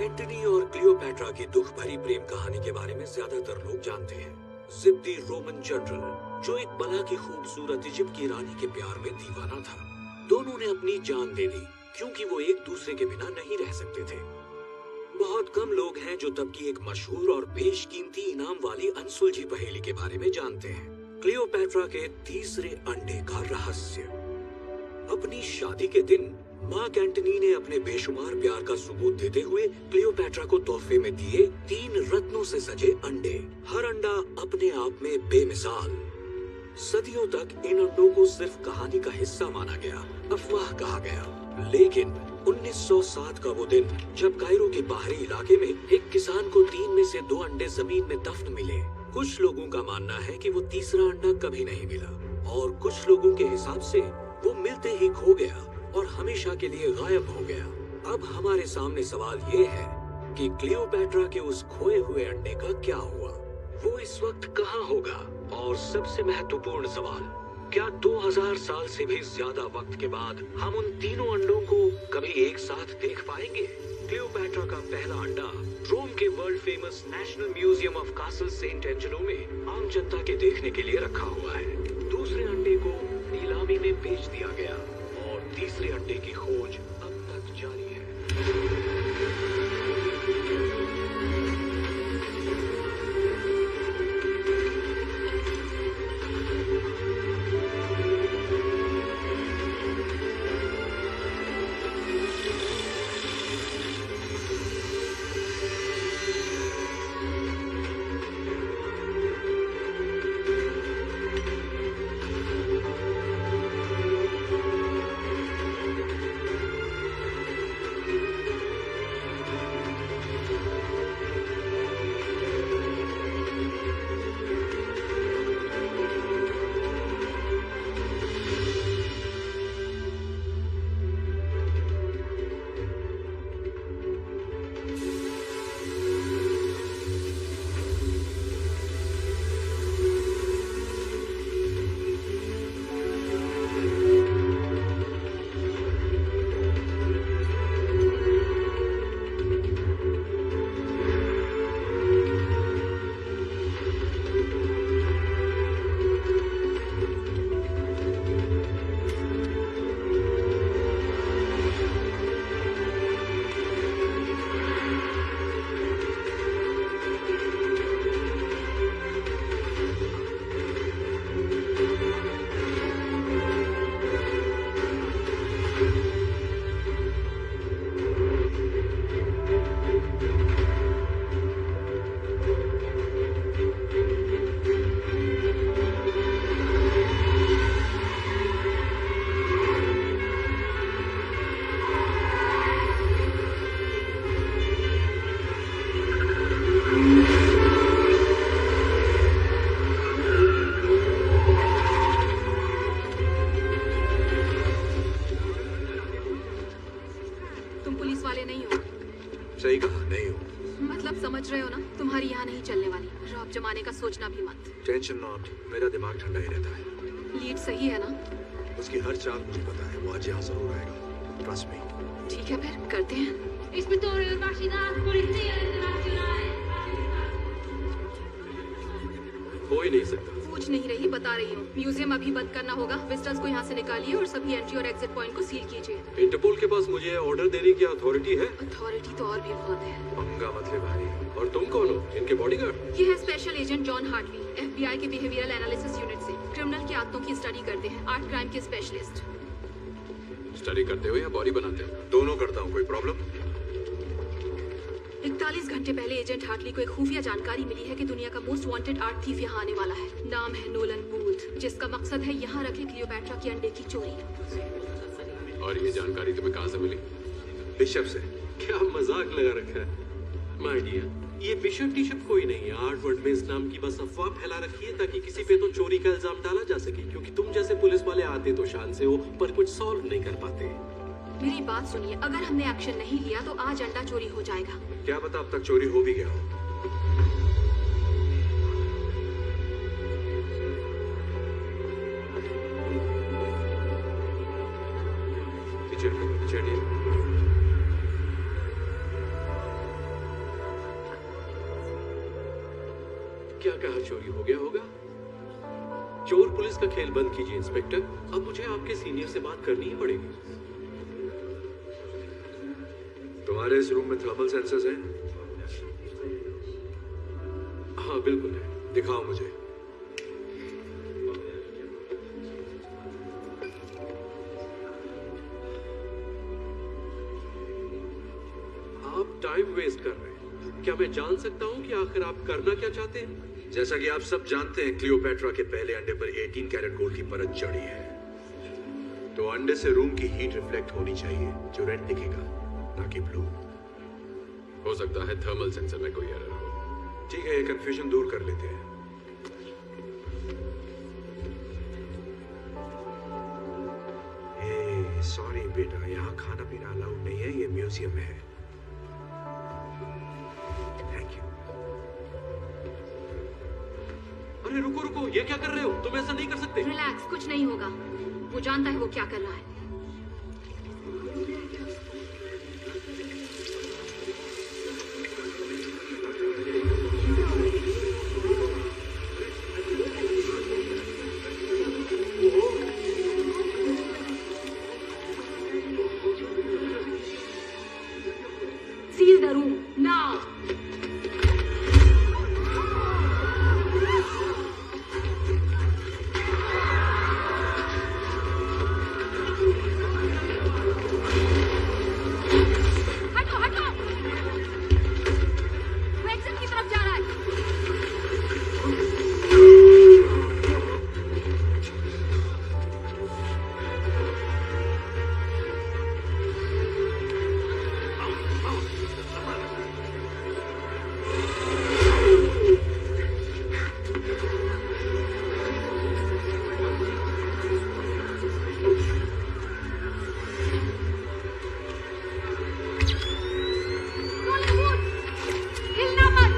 Antony और Cleopatra की दुख भरी प्रेम कहानी के बारे में ज्यादातर लोग जानते हैं। जिद्दी रोमन जनरल जो एक बला की खूबसूरत इजिप्ट की रानी के प्यार में दीवाना था। दोनों ने अपनी जान दे दी क्योंकि वो एक दूसरे के बिना नहीं रह सकते थे। बहुत कम लोग हैं जो तब की एक मशहूर और बेशकीमती इनाम वाली अनसुलझी पहेली के बारे में जानते हैं, क्लियोपैट्रा के तीसरे अंडे का रहस्य। अपनी शादी के दिन मार्क एंटनी ने अपने बेशुमार प्यार का सबूत देते हुए क्लियोपैट्रा को तोहफे में दिए 3 रत्नों से सजे अंडे। हर अंडा अपने आप में बेमिसाल। सदियों तक इन अंडों को सिर्फ कहानी का हिस्सा माना गया, अफवाह कहा गया। लेकिन 1907 का वो दिन जब कायरो के बाहरी इलाके में एक किसान को 3 में से 2 अंडे जमीन में दफन मिले। कुछ लोगों का मानना है कि वो तीसरा अंडा कभी नहीं मिला और कुछ लोगों के हिसाब से वो मिलते ही खो गया और हमेशा के लिए गायब हो गया। अब हमारे सामने सवाल ये है कि क्लियोपैट्रा के उस खोए हुए अंडे का क्या हुआ? वो इस वक्त कहाँ होगा? और सबसे महत्वपूर्ण सवाल, क्या 2000 साल से भी ज्यादा वक्त के बाद हम उन तीनों अंडों को कभी एक साथ देख पाएंगे? क्लियोपैट्रा का पहला अंडा रोम के world famous national museum of castle Saint Angelo में आम जनता के देखने के लिए रखा हुआ है। दूसरे अंडे को नीलामी में बेच दिया गया और तीसरे अंडे की खोज अब तक जारी है। सही कहा, नहीं हूँ। मतलब समझ रहे हो ना, तुम्हारी यहाँ नहीं चलने वाली। रॉब जमाने का सोचना भी मत। टेंशन नॉट, मेरा दिमाग ठंडा ही रहता है। लीड सही है ना? उसकी हर चाल मुझे पता है, वो आज यहाँ जरूर आएगा। Trust me. ठीक है फिर करते हैं। Ispettore Universidad Polizia Internazionale. हो ही नहीं सकता। पूछ नहीं रही, बता रही हूँ। म्यूजियम अभी बंद करना होगा। विजिटर्स को यहाँ से निकालिए और सभी एंट्री और एग्जिट पॉइंट को सील कीजिए। इंटरपोल के पास मुझे ऑर्डर देने की अथॉरिटी है? अथॉरिटी तो और भी बहुत है। पंगा मत ले भाई। और तुम कौन हो? इनके बॉडीगार्ड? ये है special agent John Hartley, FBI के बिहेवियरल एनालिसिस यूनिट से। क्रिमिनल की आदतों की स्टडी करते हैं, आर्ट क्राइम के स्पेशलिस्ट। स्टडी करते हो या बॉडी बनाते हो? दोनों करता हूँ। कोई प्रॉब्लम? 41 घंटे पहले एजेंट हार्टली को एक खुफिया जानकारी मिली है कि दुनिया का मोस्ट वांटेड आर्ट थीफ यहाँ आने वाला है। नाम है नोलन बूथ, जिसका मकसद है यहाँ रखे क्लियोपैट्रा की अंडे की चोरी। और ये जानकारी तुम्हें कहाँ से मिली? बिशप से। क्या मजाक लगा रखा है माय डियर। ये बिशप टिशप कोई नहीं है। आर्ट वर्ड में इस नाम की बस अफवाह फैला रखी है ताकि किसी पे तो चोरी का इल्जाम डाला जा सके, क्योंकि तुम जैसे पुलिस वाले आते तो शान से हो पर कुछ सॉल्व नहीं कर पाते। मेरी बात सुनिए, अगर हमने एक्शन नहीं लिया तो आज अंडा चोरी हो जाएगा। क्या पता अब तक चोरी हो भी गया हो। क्या कहा चोरी हो गया होगा? चोर पुलिस का खेल बंद कीजिए इंस्पेक्टर। अब मुझे आपके सीनियर से बात करनी ही पड़ेगी। तुम्हारे इस रूम में थर्मल सेंसर्स हैं? हाँ बिल्कुल है। दिखाओ मुझे। आप टाइम वेस्ट कर रहे हैं। क्या मैं जान सकता हूँ कि आखिर आप करना क्या चाहते हैं? जैसा कि आप सब जानते हैं, क्लियोपेट्रा के पहले अंडे पर 18 कैरेट गोल्ड की परत चढ़ी है। तो अंडे से रूम की हीट रिफ्लेक्ट होनी चाहिए, जो रेड दिखेगा, ना कि ब्लू। हो सकता है थर्मल सेंसर में कोई एरर हो। ठीक है, ये कंफ्यूजन दूर कर लेते हैं। सॉरी बेटा, यहाँ खाना पीना अलाउड नहीं है, ये म्यूजियम है। Thank you. अरे रुको रुको, ये क्या कर रहे हो? तुम ऐसा नहीं कर सकते। रिलैक्स, कुछ नहीं होगा। वो जानता है वो क्या कर रहा है। Seal the room now. हटो हटो। वो एग्जिट की तरफ जा रहा है। Nolan Wood, हिलना मत।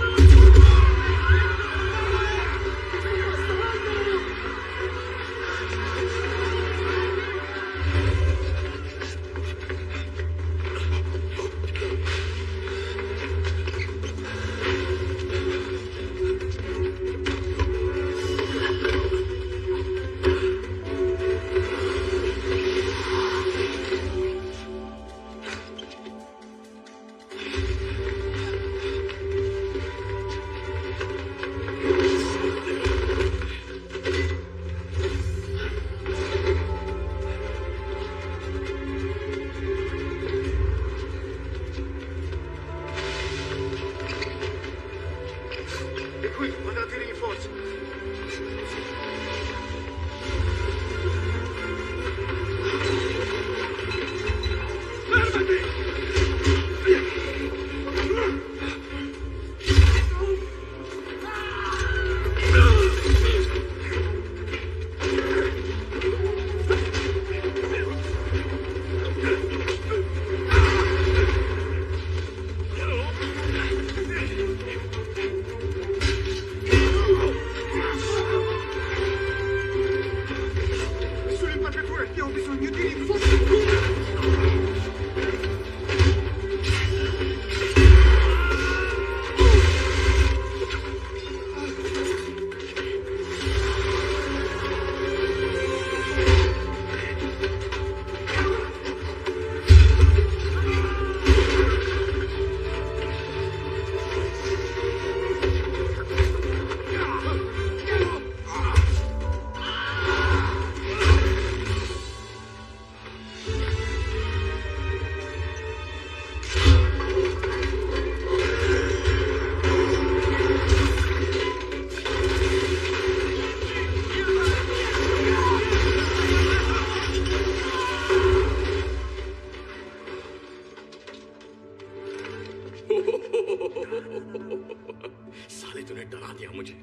साले तूने डरा दिया मुझे।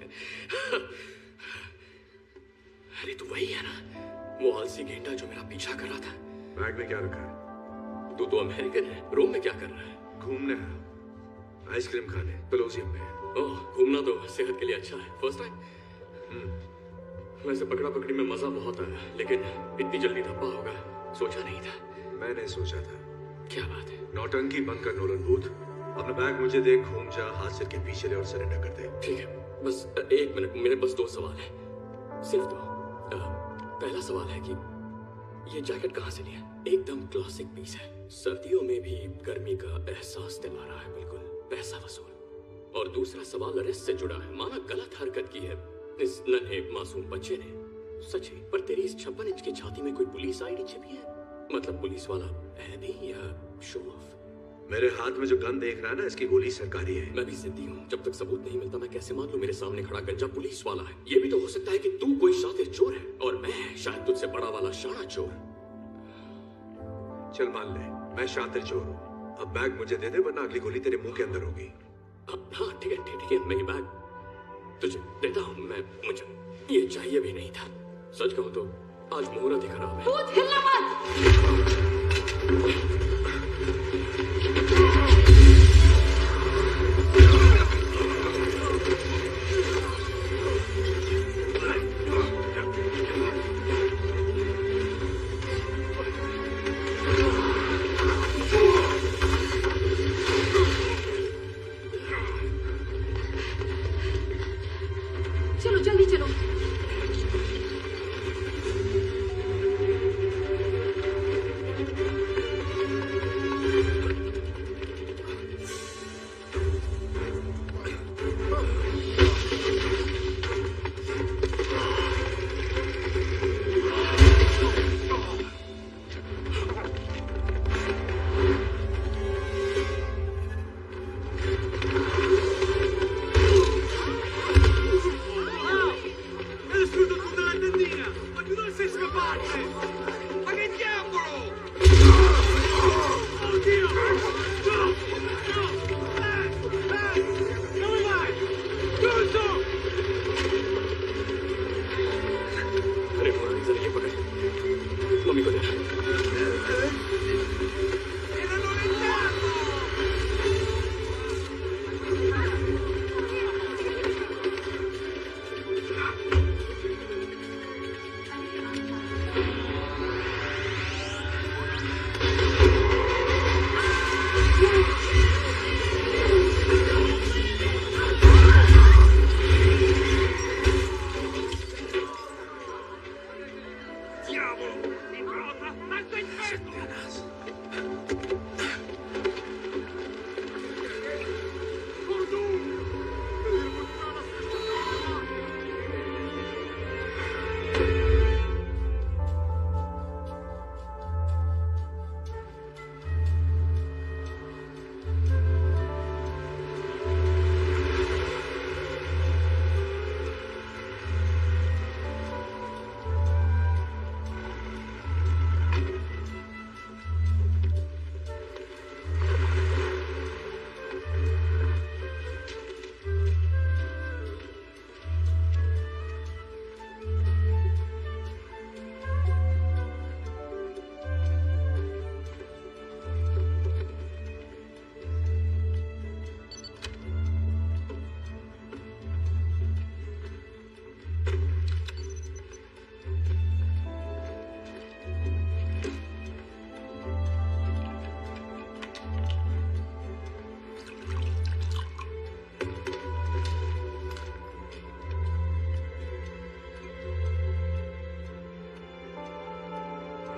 अरे तू वही है ना, वो आलसी गेंडा जो मेरा पीछा कर रहा था। बैग में क्या रखा है? तू तो अमेरिकन है, रोम में क्या कर रहा है? घूमने है, आइसक्रीम खाने, कोलोसियम में। ओह, घूमना तो सेहत के लिए अच्छा है। First time? वैसे पकड़ा पकड़ी में मजा बहुत आया, लेकिन इतनी जल्दी धब्बा होगा सोचा नहीं था। मैंने सोचा था। क्या बात है? नौटंकी बंद कर नोलन बूथ। अपना बैग मुझे दे, घूम जा, हाथ सिर के पीछे ले और सरेंडर कर दे। ठीक है। बस एक मिनट, मेरे बस 2 सवाल है, सिर्फ 2। पहला सवाल है कि ये जैकेट कहाँ से लिया? एकदम क्लासिक पीस है, सर्दियों में भी गर्मी का एहसास दिला रहा है, बिल्कुल पैसा वसूल। और दूसरा सवाल अरेस्ट से जुड़ा है। माना गलत हरकत की है इस नन्हे मासूम बच्चे ने, सच है, पर तेरी इस 56 इंच की छाती में कोई पुलिस आईडी छिपी है? मतलब पुलिस वाला है भी या शो ऑफ? मेरे हाथ में जो गन देख रहा है ना, इसकी गोली सरकारी है। मैं भी जिद्दी हूँ, जब तक सबूत नहीं मिलता मैं कैसे मान लूं मेरे सामने खड़ा गंजा पुलिस वाला है? ये भी तो हो सकता है कि तू कोई शातिर चोर है और मैं शायद तुझसे बड़ा वाला शाना चोर। चल मान ले मैं शातिर चोर हूँ। अब बैग मुझे दे दे, वरना अगली गोली तेरे मुंह के अंदर होगी। हाँ ठीक है ठीक है, मेरी बैग तुझे देता हूँ मैं। मुझे ये चाहिए भी नहीं था, सच कहूँ तो आज मुहूर्त ही खराब है। भूत, हिलना मत। चलो जल्दी चलो। अरे मुरारी जरा ये पकड़, मम्मी को देना।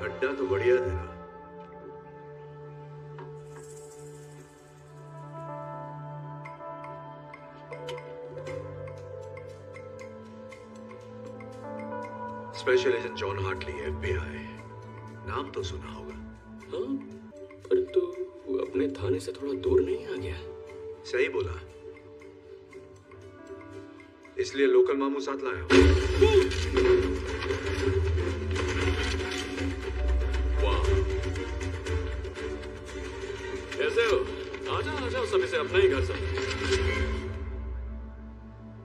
अड्डा तो बढ़िया तेरा। Special agent John Hartley, FBI। नाम तो सुना होगा। हाँ, पर तू अपने थाने से थोड़ा दूर नहीं आ गया? सही बोला, इसलिए लोकल मामू साथ लाया हूं। कैसे हो? आजा आजा, सभी से अपना ही घर समझ।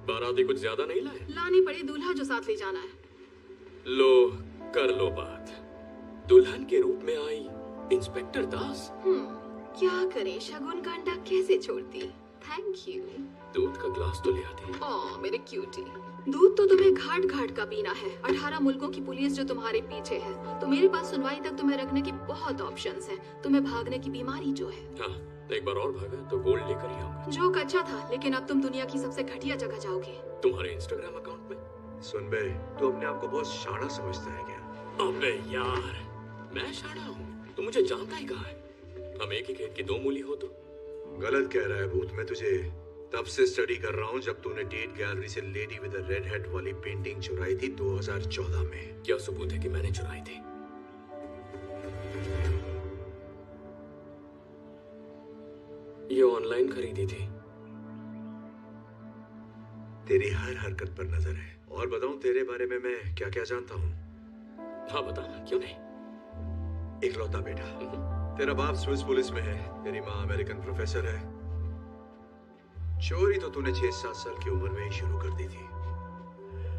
बाराती कुछ ज्यादा नहीं लाए? लानी पड़े दूल्हा जो साथ ले जाना है। लो कर लो बात। दुल्हन के रूप में आई इंस्पेक्टर दास। क्या करे, शगुन का अंडा कैसे छोड़ती। Thank you. दूध का ग्लास तो ले आती। ओह मेरे क्यूटी। दूध तो तुम्हें घाट घाट का पीना है। 18 मुल्कों की पुलिस जो तुम्हारे पीछे है, तो मेरे पास सुनवाई तक तुम्हें रखने की बहुत ऑप्शंस हैं। तुम्हें भागने की बीमारी जो है। हाँ, एक बार और भागा तो गोल्ड लेकर ही आऊंगा। जोक अच्छा था, लेकिन अब तुम दुनिया की सबसे घटिया जगह जाओगे। तुम्हारे इंस्टाग्राम अकाउंट में? सुन बे, तू अपने आप को बहुत शाना समझता है क्या? अबे यार, मैं शाना हूँ? तू मुझे जानता ही कहाँ है? हम एक ही खेत की दो मूली हो तो। गलत कह रहा है भूत। मैं तुझे तब से स्टडी कर रहा हूँ जब तूने टेट गैलरी से लेडी विद रेड हेड वाली पेंटिंग चुराई थी 2014 में। क्या सबूत है कि मैंने चुराई थी? ये ऑनलाइन खरीदी थी। तेरी हर हरकत पर नजर है। और बताऊं तेरे बारे में मैं क्या क्या जानता हूँ? हाँ बताना, क्यों नहीं। इकलौता बेटा। तेरा बाप स्विस पुलिस में है, तेरी माँ अमेरिकन प्रोफेसर है। चोरी तो तूने 6-7 साल की उम्र में ही शुरू कर दी थी।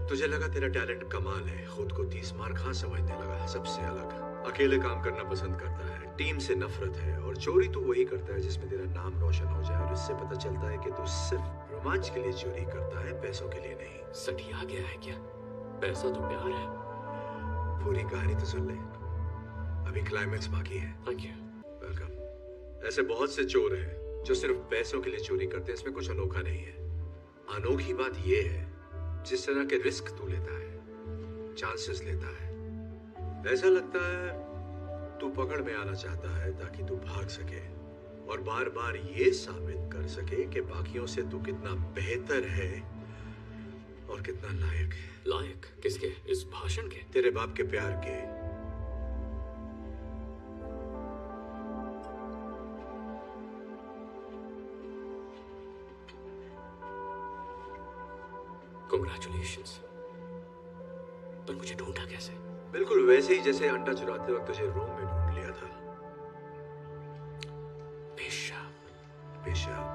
तुझे लगा तेरा टैलेंट कमाल है, खुद को 30 मार खां समझने लगा। सबसे अलग, अकेले काम करना पसंद करता है, टीम से नफरत है, और चोरी तू वही करता है जिसमें तेरा नाम रोशन हो जाए। और इससे पता चलता है कि तू सिर्फ रोमांच के लिए चोरी करता है, पैसों के लिए नहीं। सटिया गया है क्या? पैसा तो प्यार है। पूरी कहानी तो सुन ले, अभी क्लाइमेक्स बाकी है। Thank you. वेलकम। ऐसे बहुत से चोर हैं जो सिर्फ पैसों के लिए चोरी करते हैं, इसमें कुछ अनोखा नहीं है। अनोखी बात यह है जिस तरह के रिस्क तू लेता है, चांसेस लेता है। ऐसा लगता है तू पकड़ में आना चाहता है ताकि तू भाग सके और बार बार ये साबित कर सके कि बाकियों से तू कितना बेहतर है और कितना लायक है। लायक किसके? इस भाषण के? तेरे बाप के प्यार के। Congratulations। पर मुझे ढूंढा कैसे? बिल्कुल वैसे ही जैसे अंडा चुराते वक्त तुझे रूम में ढूंढ लिया था। पेशाब। पेशाब।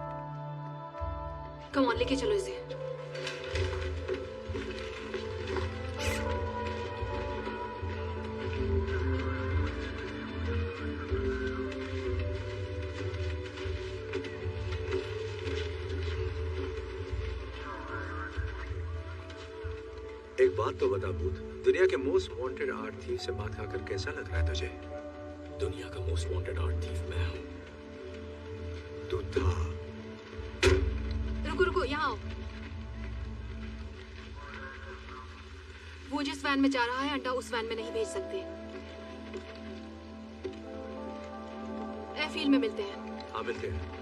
कम ऑन, लेके चलो इसे। एक बात तो बता भूत, दुनिया के मोस्ट वांटेड आर्ट थीफ से बात कर कैसा लग रहा है तुझे? दुनिया का मोस्ट वांटेड आर्ट थीफ मैं हूँ। तू था। रुको रुको, यहाँ आओ। वो जिस वैन में जा रहा है, अंडा उस वैन में नहीं भेज सकते। एयरफील्ड में मिलते हैं। हाँ मिलते हैं।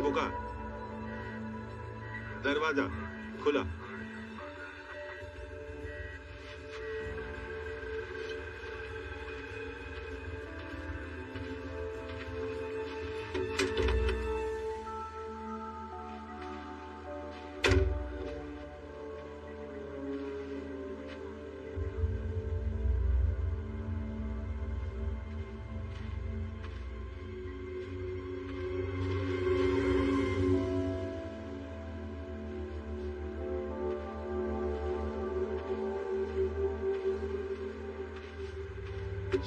बुका, दरवाजा खुला।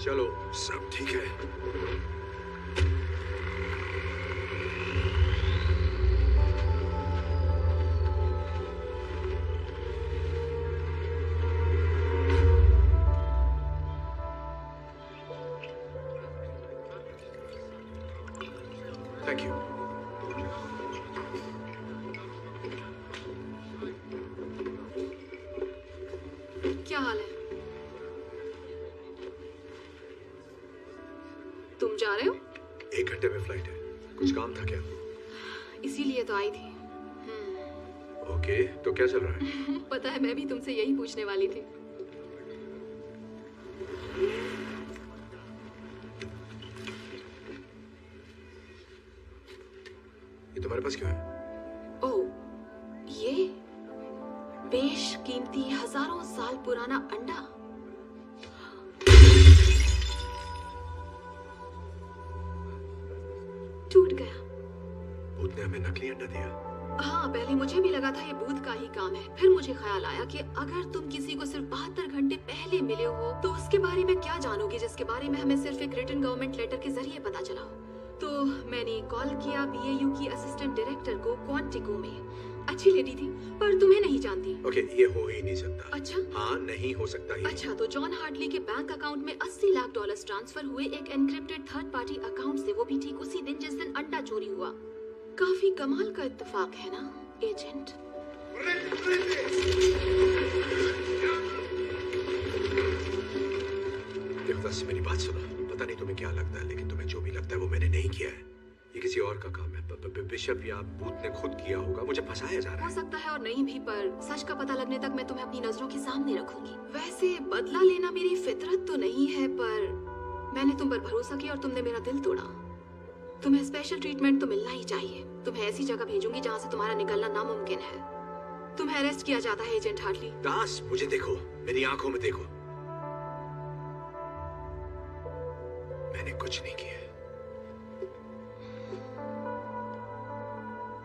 चलो, सब ठीक है। Thank you. क्या हाल है? तुम जा रहे हो? 1 घंटे में फ्लाइट है। कुछ काम था क्या? इसीलिए तो आई थी। ओके, तो क्या चल रहा है? पता है, मैं भी तुमसे यही पूछने वाली थी। ये तुम्हारे पास क्यों है? ओह, ये बेशकीमती हजारों साल पुराना अंडा। टूट गया। भूत ने हमें नकली अंडा दिया। हाँ, पहले मुझे भी लगा था ये भूत का ही काम है। फिर मुझे ख्याल आया कि अगर तुम किसी को सिर्फ 72 घंटे पहले मिले हो तो उसके बारे में क्या जानोगे जिसके बारे में हमें सिर्फ एक रिटन गवर्नमेंट लेटर के जरिए पता चला हो। तो मैंने कॉल किया BAU की असिस्टेंट डायरेक्टर को क्वांटिको में। अच्छी लेडी थी पर तुम्हें नहीं जानती। ओके, ये हो ही नहीं सकता। अच्छा? हाँ, नहीं हो सकता ही। अच्छा, तो जॉन हार्टली के बैंक अकाउंट में $80 लाख ट्रांसफर हुए एक एनक्रिप्टेड थर्ड पार्टी अकाउंट से, वो भी ठीक उसी दिन जिस दिन अंडा चोरी हुआ। काफी कमाल का इत्तेफाक है ना एजेंट? देवदास, मेरी बात सुनो। पता नहीं तुम्हें क्या लगता है, लेकिन तुम्हें जो भी लगता है वो मैंने नहीं किया है। ये किसी और का काम है। बिशप या भूत ने खुद किया होगा। मुझे फंसाया जा रहा हो है। सकता है और नहीं भी, पर सच का पता लगने तक मैं तुम्हें अपनी नजरों के सामने रखूंगी। वैसे बदला लेना मेरी फितरत तो नहीं है, पर मैंने तुम पर भरोसा किया और तुमने मेरा दिल तोड़ा। तुम्हें स्पेशल ट्रीटमेंट तो मिलना ही चाहिए। तुम्हें ऐसी जगह भेजूंगी जहाँ से तुम्हारा निकलना नामुमकिन है। तुम्हें अरेस्ट किया जाता है एजेंट हार्टली। दास, मुझे देखो, मेरी आंखों में देखो। मैंने कुछ नहीं किया।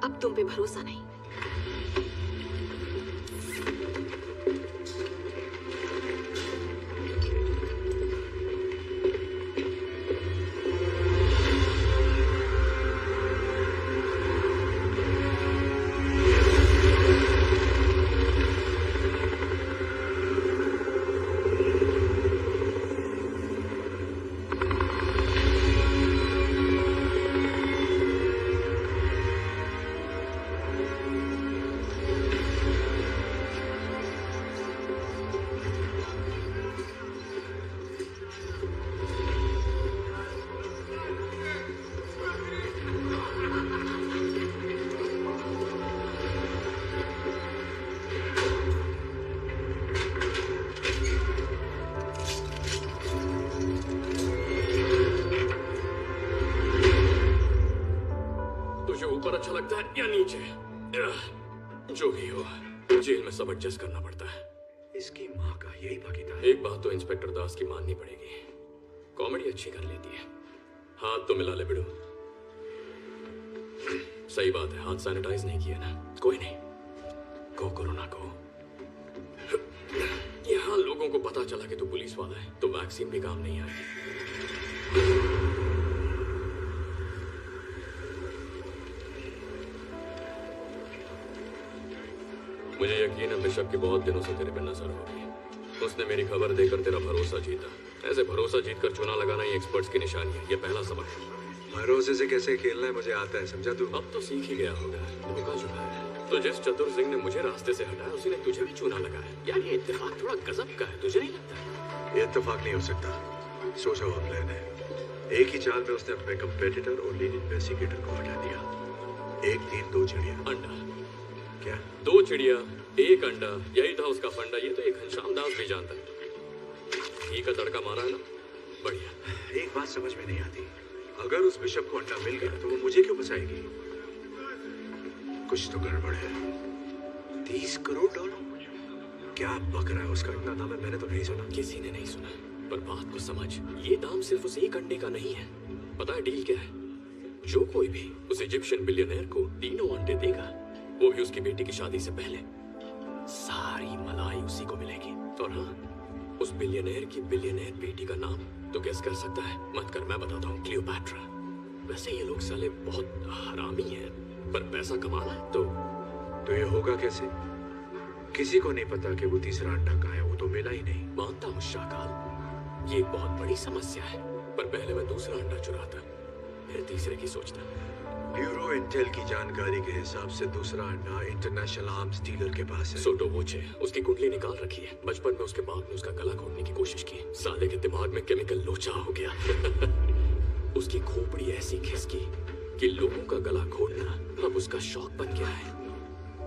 अब तुम पे भरोसा नहीं। ऊपर अच्छा लगता है या नीचे? जो भी हो, जेल में सब एडजस्ट करना पड़ता है। इसकी माँ का यही भागीदार। एक बात तो इंस्पेक्टर दास की माननी पड़ेगी, कॉमेडी अच्छी कर लेती है। हाथ तो मिला ले बिड़ू। सही बात है, हाथ सैनिटाइज नहीं किया ना। कोई नहीं, गो कोरोना को। यहाँ लोगों को पता चला कि तू पुलिस वाला है तो वैक्सीन भी काम नहीं आएगी। मुझे यकीन है बिशप की बहुत दिनों से तेरे पे नजर होगी। उसने मेरी खबर देकर तेरा भरोसा जीता। ऐसे भरोसा जीतकर चुना लगाना ही एक्सपर्ट्स की निशानी है। ये पहला सबक है। भरोसे से कैसे खेलना है मुझे आता है, समझा तू? अब तो सीख ही गया होगा। धोखा चुका है तो जिस चतुर सिंह ने मुझे रास्ते से हटाया उसी ने तुझे भी चूना लगाया। यार ये इत्तेफाक थोड़ा गजब का है, तुझे नहीं लगता? ये इत्तेफाक नहीं हो सकता। सोचा हुआ प्लान है। एक ही चाल में उसने अपने कंपेटिटर और लीड इन्वेस्टिगेटर को हटा दिया। एक तीर दो चिड़िया। अंडा क्या? दो चिड़िया एक अंडा, यही था उसका फंडा। ये तो एक घनश्याम दास भी जानता है। घी का तड़का मारा है ना, बढ़िया। एक बात समझ में नहीं आती, अगर उस बिशप को अंडा मिल गया तो वो मुझे क्यों बचाएगी? कुछ तो गड़बड़ है। 30 करोड़ डॉलर? क्या बक रहा है? उसका इतना दाम है, मैंने तो नहीं सुना। किसी ने नहीं सुना, पर बात को समझ। ये दाम सिर्फ उस एक अंडे का नहीं है। पता है डील क्या है? जो कोई भी उस इजिप्शियन बिलियनर को तीनों अंडे देगा, वो भी उसकी बेटी की शादी से पहले, सारी मलाई उसी को मिलेगी। और हाँ, उस बिलियनर की बिलियनर बेटी का नाम तो गेस कर सकता है? मत कर, मैं बताता हूँ। क्लियोपैट्रा। वैसे ये लोग साले बहुत हरामी हैं, पर पैसा कमाना है तो ये होगा कैसे? किसी को नहीं पता कि वो तीसरा अंडा कहाँ है। वो तो मिला ही नहीं। मानता हूँ शाकाल, ये एक बहुत बड़ी समस्या है, पर पहले मैं दूसरा अंडा चुराता, फिर तीसरे की सोचता। ब्यूरो इंटेल की जानकारी के हिसाब से दूसरा अंडा इंटरनेशनल आर्म्स डीलर के पास है। सोटो वोचे उसकी कुंडली निकाल रखी है। बचपन में उसके बाप ने उसका गला घोटने की कोशिश की। साले के दिमाग में केमिकल लोचा हो गया। उसकी खोपड़ी ऐसी खिसकी कि लोगों का गला घोटना अब उसका शौक बन गया है।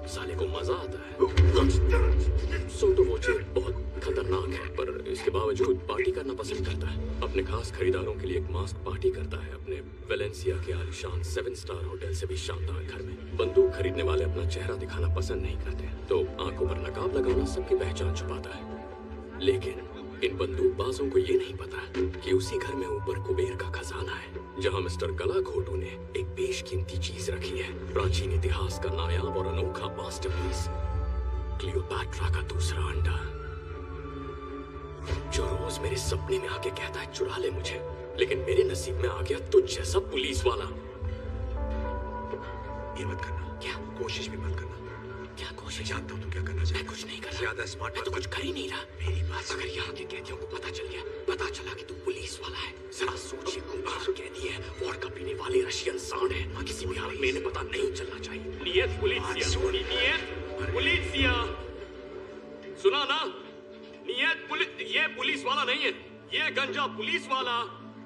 साले को मजा आता है। सोटो वोचे बहुत खतरनाक है, पर इसके बावजूद पार्टी करना पसंद करता है। अपने खास खरीदारों के लिए एक मास्क पार्टी करता है अपने वेलेंसिया के आलीशान 7 स्टार होटल से भी शानदार घर में। बंदूक खरीदने वाले अपना चेहरा दिखाना पसंद नहीं करते, तो आंखों पर नकाब लगाना सबकी पहचान छुपाता है। लेकिन इन बंदूकबाजों को ये नहीं पता कि उसी घर में ऊपर कुबेर का खजाना है। जहां मिस्टर गलाघोटू ने एक बेशकीमती चीज रखी है, प्राचीन इतिहास का नायाब और अनोखा मास्टरपीस, क्लियोपैट्रा का दूसरा अंडा, जो रोज मेरे सपने में आके कहता है चुरा ले मुझे, लेकिन मेरे नसीब में आ गया तुझ जैसा पुलिस वाला। ये मत करना। क्या? कोशिश भी मत करना। क्या कोशिश? मैं जानता हूँ तुम क्या करना चाहते हो। मैं कुछ नहीं कर रहा। ज्यादा स्मार्ट मैं तो कुछ कर ही नहीं रहा। मेरी बात अगर यहाँ के कैदियों को पता चल गया, पता चला कि तू पुलिस वाला है, जरा सोचिए, कोई बाहर कैदी है, वोडका पीने वाले रशियन सांड है, किसी भी हाल में इन्हें पता नहीं चलना चाहिए। नियत पुलिसिया, नियत पुलिसिया, सुना ना? नियत पुलिस, ये पुलिस वाला नहीं है, ये गंजा पुलिस वाला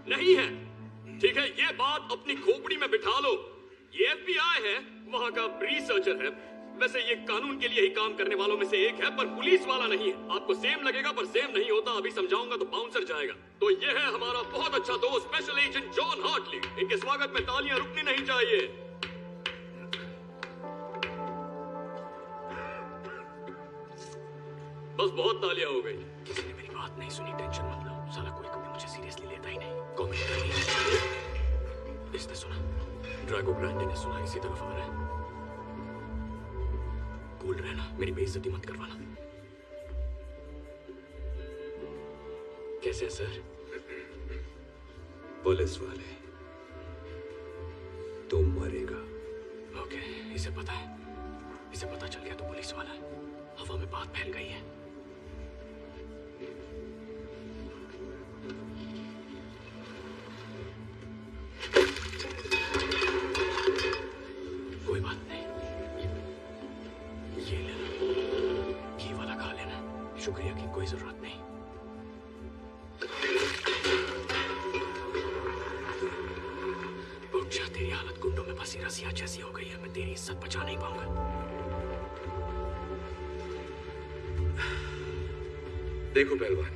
नहीं है, ठीक है? ये बात अपनी खोपड़ी में बिठा लो। ये FBI है, वहाँ का रिसर्चर है, वैसे ये कानून के लिए ही काम करने वालों में से एक है, पर पुलिस वाला नहीं है। आपको सेम लगेगा पर सेम नहीं होता, अभी समझाऊंगा तो बाउंसर जाएगा। तो ये है हमारा बहुत अच्छा दोस्त स्पेशल एजेंट जॉन हार्टली। इनके स्वागत में तालियां रुकनी नहीं चाहिए। बस बहुत तालियां हो गई। किसी ने मेरी बात नहीं सुनी, टेंशन मत लो, साला कोई कभी मुझे सीरियसली लेता ही नहीं, कॉमेडी करनी है। इसने सुना, ड्रैगो ग्रैंडे ने सुना, इसी तरफ आ रहा है। कूल रहना, मेरी बेइज्जती मत करवाना। कैसे है सर? पुलिस वाले, तुम मरेगा। ओके, इसे पता है, इसे पता चल गया तो पुलिस वाला है। हवा में बात फैल गई है। कोई बात नहीं, ये ले लो, ये वाला खा लेना, शुक्रिया की कोई जरूरत नहीं। उठ जा, तेरी हालत गुंडों में फंसी रसिया जैसी हो गई है, मैं तेरी इज्जत बचा नहीं पाऊंगा। देखो पहलवान,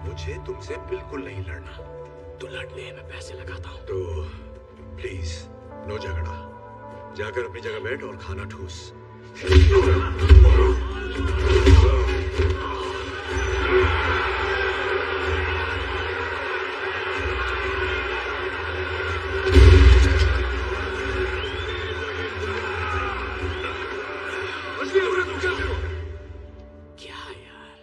मुझे तुमसे बिल्कुल नहीं लड़ना। तो लड़ ले, मैं पैसे लगाता हूँ। तो प्लीज नो झगड़ा, जाकर अपनी जगह बैठ और खाना ठूस। क्या यार,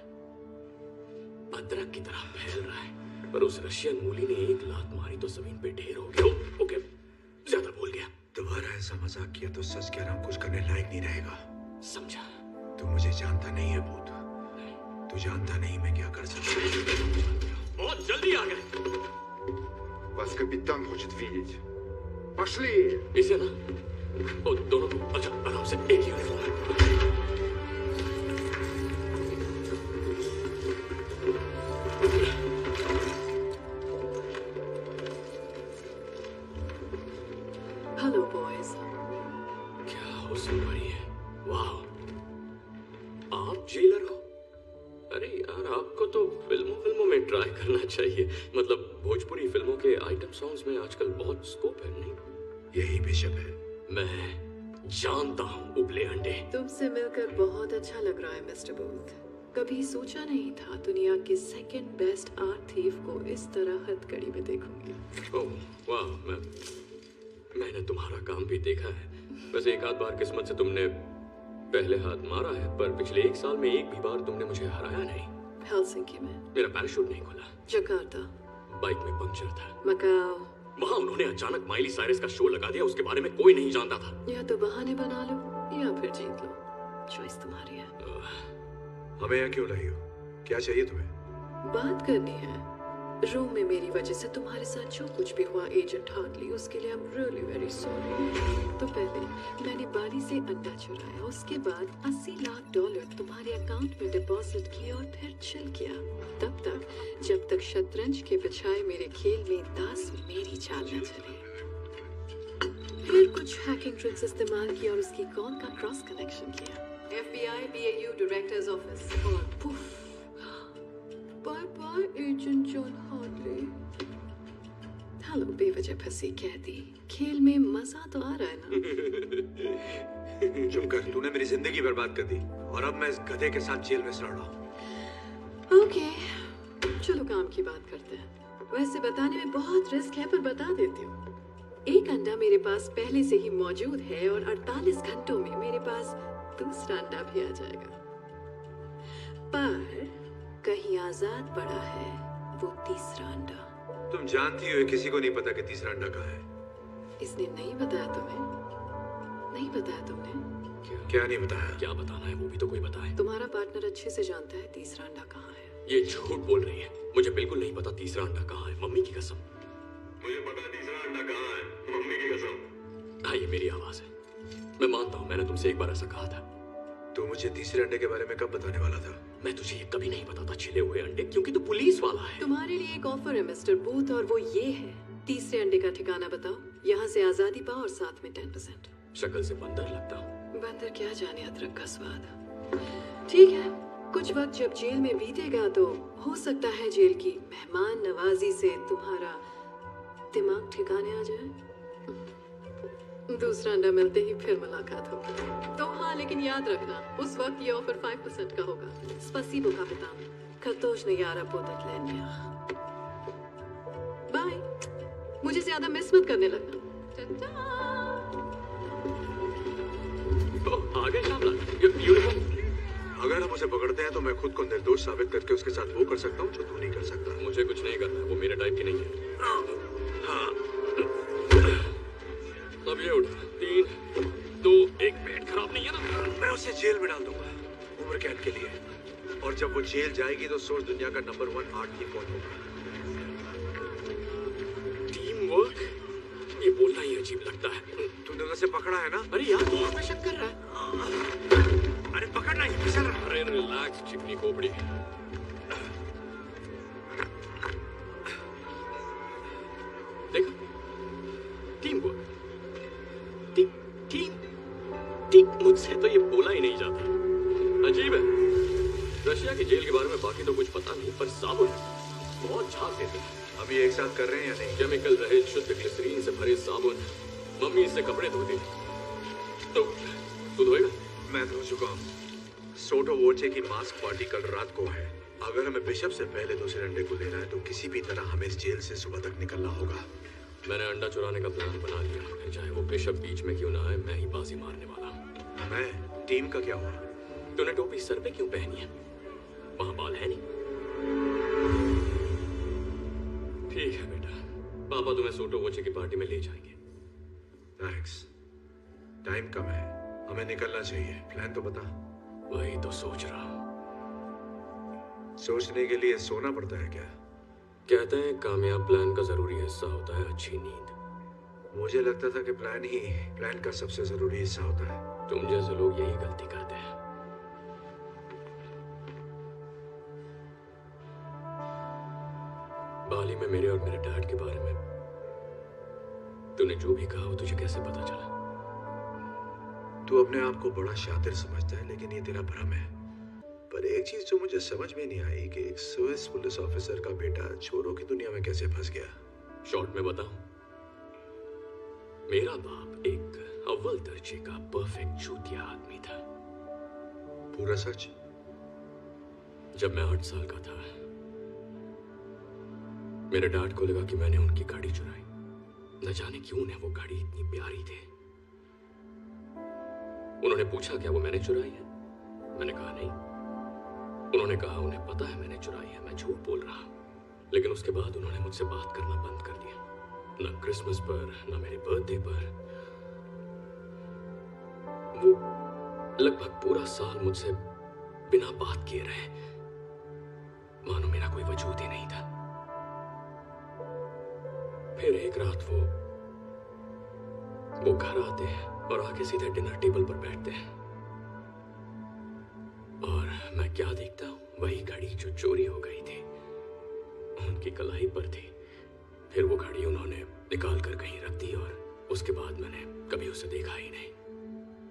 अदरक की तरह फैल रहा है, पर उस रशियन मूली ने एक लात मारी तो जमीन पे ढेर हो गया। ओके, ज्यादा बोल गया। दोबारा ऐसा मजाक किया तो सच कह रहा हूं, कुछ करने लायक नहीं रहेगा। समझा? तू मुझे जानता नहीं है भूत, तू जानता नहीं मैं क्या कर सकता हूं। बहुत जल्दी आ गए। Вас капитан хочет видеть. Пошли! इसे ना, ओ, दोनों को अच्छा आराम से, एक यूनिफॉर्म है। Hello boys. क्या हो सुनवारी है? वाह, आप जेलर हो? अरे यार, आपको तो फिल्मों में ट्राई करना चाहिए। मतलब भोजपुरी फिल्मों के आइटम सॉन्ग्स में आजकल बहुत स्कोप है, नहीं? यही बेशक है। मैं जानता हूँ उबले अंडे। तुमसे मिलकर बहुत अच्छा लग रहा है मिस्टर बूथ। कभी सोचा नहीं था दुनिया के सेकंड बेस्ट आर्ट थीफ को इस तरह हथकड़ी में देखूंगी। ओह वाह, मैंने तुम्हारा काम भी देखा है। वैसे एक आध बार किस्मत से तुमने पहले हाथ मारा है, पर पिछले 1 साल में एक भी बार तुमने मुझे हराया नहीं। हेलसिंकी में। मेरा पैराशूट नहीं खुला। जकार्ता। बाइक में पंक्चर था। मकाओ। वहाँ उन्होंने अचानक माइली साइरस का शो लगा दिया, उसके बारे में कोई नहीं जानता था। या तो बहाने बना लो या फिर जीत लो, चॉइस तुम्हारी है। हमें यहाँ क्यों लाई हो? क्या चाहिए तुम्हें? बात करनी है। रूम में मेरी वजह से तुम्हारे साथ जो कुछ भी हुआ एजेंट हार्टली, उसके लिए I am really very sorry. तो पहले मैंने बाली से अंडा चुराया, उसके बाद $80 लाख तुम्हारे अकाउंट में डिपॉजिट किया और फिर चिल किया, तब तक जब तक शतरंज के बजाय मेरे खेल में दास मेरी चाल न चले। फिर कुछ हैकिंग ट्रिक्स इस्तेमाल किया और उसकी कॉल का क्रॉस कनेक्शन किया। FBI BAU डायरेक्टर्स ऑफिस और poof, bye bye agent John Hartley. Hello बेवजह फंसी कैदी, खेल में मजा तो आ रहा है ना? चुप कर, तूने मेरी जिंदगी बर्बाद कर दी और अब मैं इस गधे के साथ जेल में सड़ रहा हूँ। ओके, चलो काम की बात करते हैं। वैसे बताने में बहुत रिस्क है, पर बता देती हूँ। एक अंडा मेरे पास पहले से ही मौजूद है और 48 घंटों में मेरे पास दूसरा अंडा भी आ जाएगा। पर कहीं आजाद पड़ा है वो तीसरा अंडा। तुम जानती हो किसी को नहीं पता कि तीसरा अंडा कहाँ है। इसने नहीं बताया तुम्हें? नहीं बताया तुमने? क्या नहीं बताया? क्या बताना है वो भी तो कोई बताए। तुम्हारा पार्टनर अच्छे से जानता है तीसरा अंडा कहाँ है। ये झूठ बोल रही है, मुझे बिल्कुल नहीं पता तीसरा अंडा कहाँ है, मम्मी की कसम। मुझे पता है तीसरा अंडा कहाँ है, मम्मी की कसम। हाँ, ये मेरी आवाज है। मैं मानता हूँ मैंने तुमसे एक बार ऐसा कहा था। तू मुझे तीसरे अंडे के बारे में कब बताने वाला था? मैं तुझे ये कभी नहीं बताता छिले हुए अंडे, क्योंकि तू पुलिस वाला है। तुम्हारे लिए एक ऑफर है मिस्टर बूथ, और वो ये है, तीसरे अंडे का ठिकाना बताओ, यहाँ से आजादी पाओ और साथ में 10%। शक्ल से बंदर लगता हूँ। बंदर क्या जाने अदरक का स्वाद। ठीक है, कुछ वक्त जब जेल में बीतेगा तो हो सकता है जेल की मेहमान नवाजी से तुम्हारा दिमाग ठिकाने आ जाए। दूसरा अंडा मिलते ही फिर मुलाकात होगी। तो हाँ, लेकिन याद रखना उस वक्त ये ऑफर 5% का होगा। स्पसीबो कापितान, खतोश ने यारा पोतत लेनिया। बाय, मुझे ज्यादा मिस मत करने लगना। आगे यूनिफॉर्म। अगर हम उसे पकड़ते हैं तो मैं खुद को निर्दोष साबित करके उसके साथ वो कर सकता हूँ जो तू नहीं कर सकता। मुझे कुछ नहीं करना है, वो मेरे टाइप की नहीं है। हाँ। अब ये उठा 3, 2, 1, पेट खराब नहीं है ना? मैं उसे जेल में डाल दूंगा उम्र कैद के लिए, और जब वो जेल जाएगी तो सोच दुनिया का नंबर 1 आर्ट की कौन होगा। टीम वर्क, ये बोलना ही अजीब लगता है। तूने उसे पकड़ा है ना? अरे यार, तू मुझ पे शक कर रहा है। अरे पकड़ना ही फिसल रहा। अरे रिलैक्स चिकनी खोपड़ी। देखा, टीम वर्क, टीम मुझसे तो ये बोला ही नहीं जाता। अजीब है। रशिया की जेल के बारे में बाकी तो कुछ पता नहीं, पर साबुन बहुत झाग देते हैं। हम ये एक साथ कर रहे हैं या नहीं? केमिकल रहित शुद्ध ग्लिसरीन से भरे साबुन, मम्मी इससे कपड़े धोती। तो तू धोएगा? मैं धो चुका हूँ। सोटो वोचे की मास्क पार्टी कल रात को है। अगर हमें बिशप से पहले दूसरे अंडे को लेना है तो किसी भी तरह हमें इस जेल से सुबह तक निकलना होगा। मैंने अंडा चुराने का प्लान बना लिया, फिर चाहे वो बिशप बीच में क्यों ना आए, मैं ही बाजी मारने वाला हूँ। मैं टीम का क्या हुआ? तूने टोपी सर पे क्यों पहनी है? वहां बाल है नहीं? ठीक है बेटा, पापा तुम्हें सोटो वोचे की पार्टी में ले जाएंगे। थैंक्स। टाइम कम है, हमें निकलना चाहिए। प्लान तो बता। वही तो सोच रहा हूँ। सोचने के लिए सोना पड़ता है क्या? कहते हैं कामयाब प्लान का जरूरी हिस्सा होता है अच्छी नींद। मुझे लगता था कि प्लान का सबसे जरूरी हिस्सा होता है। तुम जैसे लोग यही गलती करते हैं। बाली में मेरे और मेरे डैड के बारे में तूने जो भी कहा वो तुझे कैसे पता चला? तू अपने आप को बड़ा शातिर समझता है, लेकिन ये तेरा भ्रम है। पर एक चीज जो मुझे समझ में नहीं आई कि एक स्विस पुलिस ऑफिसर का बेटा चोरों की दुनिया में कैसे फंस गया। शॉर्ट में बताऊं, मेरा बाप एक अव्वल दर्जे का परफेक्ट चूतिया आदमी था। पूरा सच? जब मैं 8 साल का था, मेरे डैड को लगा कि मैंने उनकी गाड़ी चुराई। न जाने क्यों उन्हें वो गाड़ी इतनी प्यारी थी। उन्होंने पूछा क्या वो मैंने चुराई है? मैंने कहा नहीं। उन्होंने कहा उन्हें पता है मैंने चुराई है, मैं झूठ बोल रहा। लेकिन उसके बाद उन्होंने मुझसे बात करना बंद कर दिया। न क्रिसमस पर, न मेरे बर्थडे पर। वो लगभग पूरा साल मुझसे बिना बात किए रहे, मानो मेरा कोई वजूद ही नहीं था। फिर एक रात वो घर आते हैं और आके सीधे डिनर टेबल पर बैठते हैं, और मैं क्या देखता हूँ, वही घड़ी जो चोरी हो गई थी उनकी कलाई पर थी। फिर वो घड़ी उन्होंने निकाल कर कहीं रख दी, और उसके बाद मैंने कभी उसे देखा ही नहीं।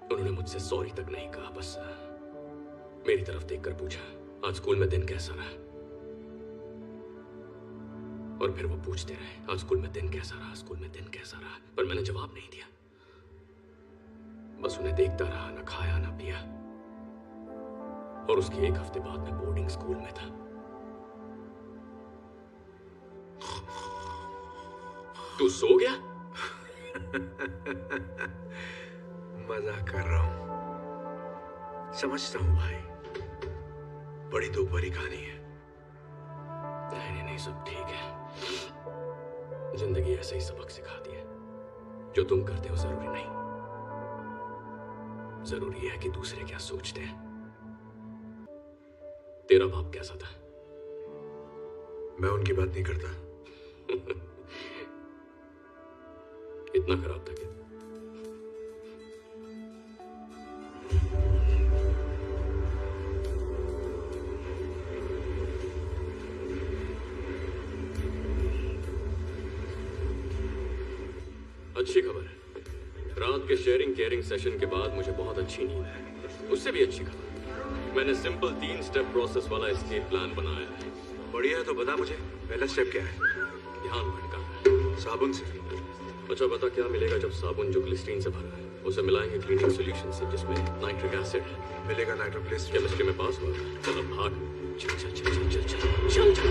उन्होंने मुझसे सॉरी तक नहीं कहा, बस मेरी तरफ देखकर पूछा आज स्कूल में दिन कैसा रहा। और फिर वो पूछते रहे आज स्कूल में दिन कैसा रहा, स्कूल में दिन कैसा रहा, पर मैंने जवाब नहीं दिया। बस उन्हें देखता रहा, ना खाया ना पिया। और उसके 1 हफ्ते बाद मैं बोर्डिंग स्कूल में था। तू सो गया? मजाक कर रहा हूं। समझता हूं भाई, बड़ी दो भरी कहानी है। नहीं, सब ठीक है। जिंदगी ऐसे ही सबक सिखाती है। जो तुम करते हो जरूरी नहीं, जरूरी है कि दूसरे क्या सोचते हैं। तेरा बाप कैसा था? मैं उनकी बात नहीं करता। इतना खराब था क्या? अच्छी खबर है। रात के शेयरिंग केयरिंग सेशन के बाद मुझे बहुत अच्छी नींद है। उससे भी अच्छी खबर, मैंने सिंपल 3 स्टेप प्रोसेस वाला एस्केप प्लान बनाया है। बढ़िया है, तो बता मुझे पहला स्टेप क्या है? ध्यान भटकाना। साबुन से? अच्छा बता, क्या मिलेगा जब साबुन जो ग्लिसरीन से भरा है उसे मिलाएंगे क्लीनिंग सॉल्यूशन से जिसमें नाइट्रिक एसिड है? मिलेगा नाइट्रोग्लिसरीन। केमिस्ट्री में पास हुआ? चल अब भाग। चल चल चल चल चल चल चल चल।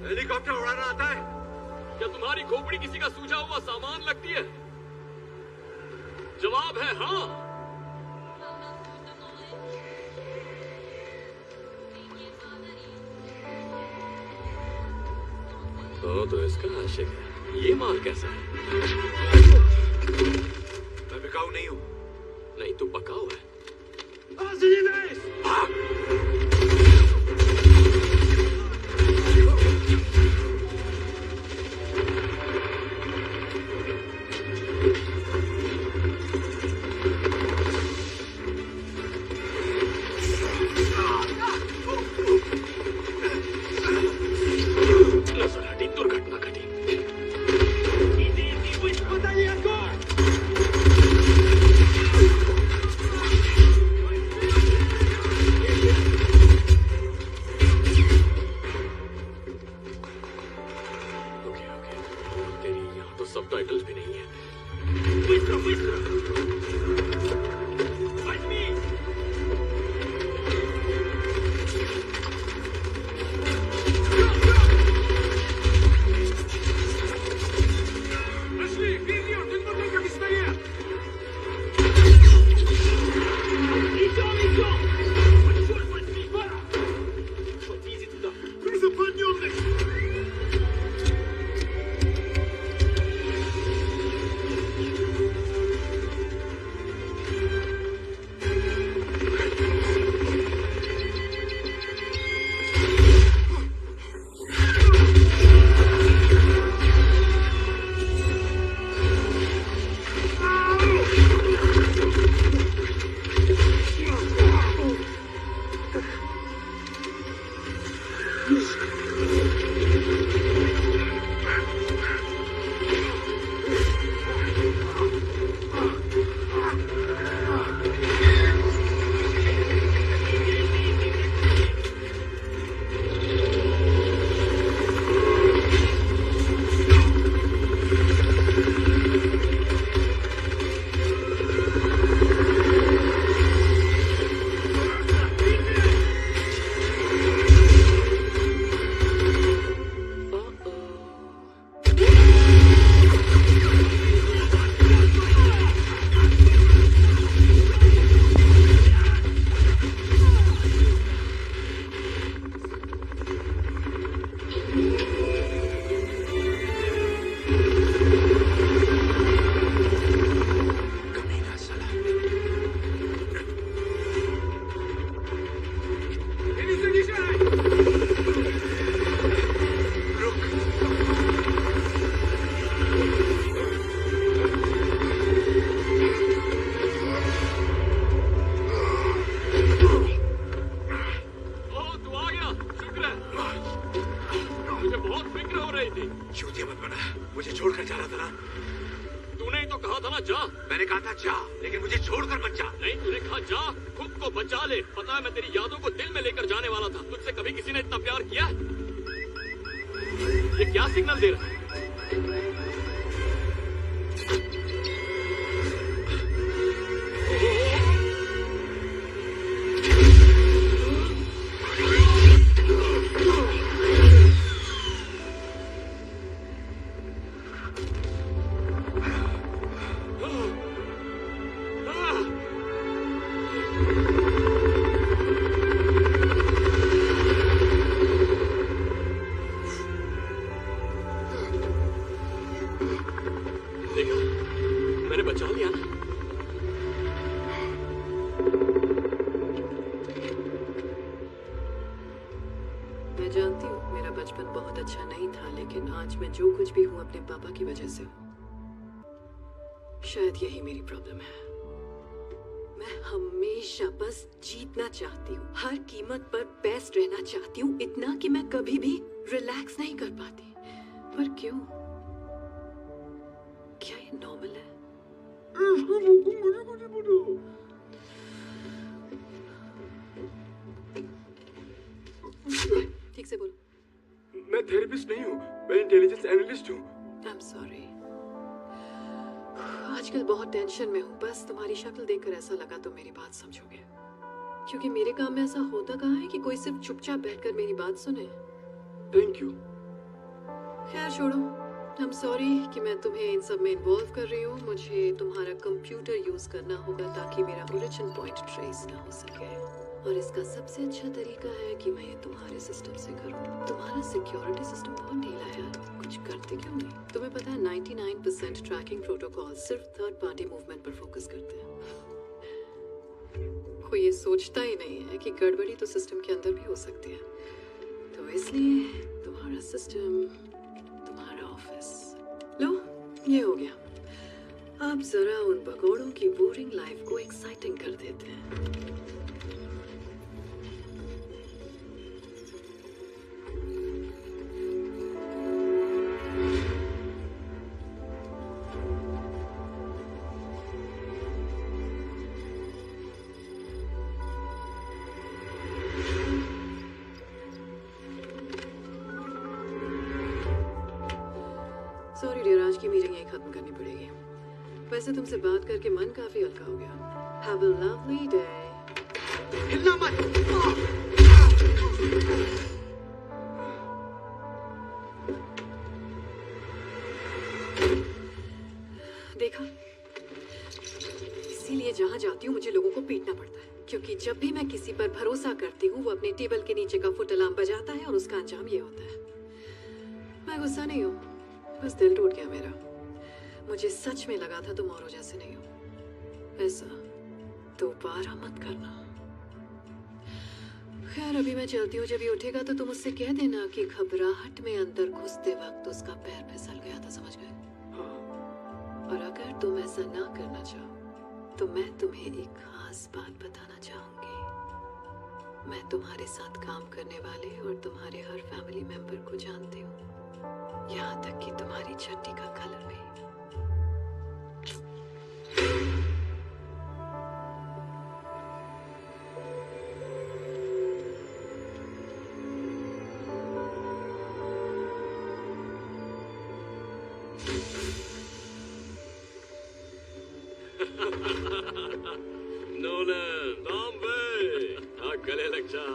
हेलीकॉप्टर उड़ाना आता है? क्या तुम्हारी खोपड़ी किसी का सूझा हुआ सामान लगती है? जवाब है हाँ। तो इसका आशिक है। ये माल कैसा है? मैं बिकाऊ नहीं हूं। नहीं, तू पकाऊ है। था ना, जा। मैंने कहा था जा, लेकिन मुझे छोड़कर मत जा। नहीं, तूने कहा जा, खुद को बचा ले। पता है मैं तेरी यादों को दिल में लेकर जाने वाला था। तुझसे कभी किसी ने इतना प्यार किया है? ये क्या सिग्नल दे रहा है? शायद यही मेरी प्रॉब्लम है। मैं हमेशा बस जीतना चाहती हूँ, हर कीमत पर बेस्ट रहना चाहती हूँ, इतना कि मैं कभी भी रिलैक्स नहीं कर पाती। पर क्यों? क्या ये नॉर्मल है? ठीक से बोलो। मैं थेरेपिस्ट नहीं हूँ, मैं इंटेलिजेंस एनालिस्ट हूँ। I am sorry. आजकल बहुत टेंशन में हूँ। बस तुम्हारी शक्ल देखकर ऐसा लगा तो मेरी बात समझोगे, क्योंकि मेरे काम में ऐसा होता कहाँ है कि कोई सिर्फ चुपचाप बैठकर मेरी बात सुने। Thank you. खैर छोड़ो। आई एम सॉरी कि मैं तुम्हें इन सब में इन्वॉल्व कर रही हूँ। मुझे तुम्हारा कंप्यूटर यूज करना होगा ताकि मेरा ओरिजिन पॉइंट ट्रेस ना हो सके, और इसका सबसे अच्छा तरीका है कि मैं ये तुम्हारे सिस्टम से करूँ। तुम्हारा सिक्योरिटी सिस्टम बहुत ढीला है यार, कुछ करते क्यों नहीं? तुम्हें पता है 99% ट्रैकिंग प्रोटोकॉल सिर्फ थर्ड पार्टी मूवमेंट पर फोकस करते हैं। कोई ये सोचता ही नहीं है कि गड़बड़ी तो सिस्टम के अंदर भी हो सकती है। तो इसलिए तुम्हारा सिस्टम, तुम्हारा ऑफिस, लो ये हो गया। अब जरा उन पकौड़ों की बोरिंग लाइफ को एक्साइटिंग कर देते हैं। सॉरी डियर, आज की मीटिंग यही खत्म करनी पड़ेगी। वैसे तुमसे बात करके मन काफी हल्का हो गया। Have a lovely day. हिलना मत। देखा, इसीलिए जहाँ जाती हूँ मुझे लोगों को पीटना पड़ता है, क्योंकि जब भी मैं किसी पर भरोसा करती हूँ वो अपने टेबल के नीचे का फुट अलार्म बजाता है और उसका अंजाम ये होता है। मैं गुस्सा नहीं हूँ, बस दिल टूट गया मेरा। मुझे सच में लगा था तुम औरों जैसे नहीं हो। ऐसा दोबारा मत करना। खैर अभी मैं चलती हूँ। जब ये उठेगा तो तुम उससे कह देना कि घबराहट में अंदर घुसते वक्त उसका पैर फिसल गया था, समझ गए? और अगर तुम ऐसा ना करना चाहो तो मैं तुम्हें एक खास बात बताना चाहूंगी। मैं तुम्हारे साथ काम करने वाले और तुम्हारे हर फैमिली मेंबर को जानती हूँ, यहाँ तक कि तुम्हारी चड्डी का कलर भी। नोलन, बॉम्बे, गले लग जा।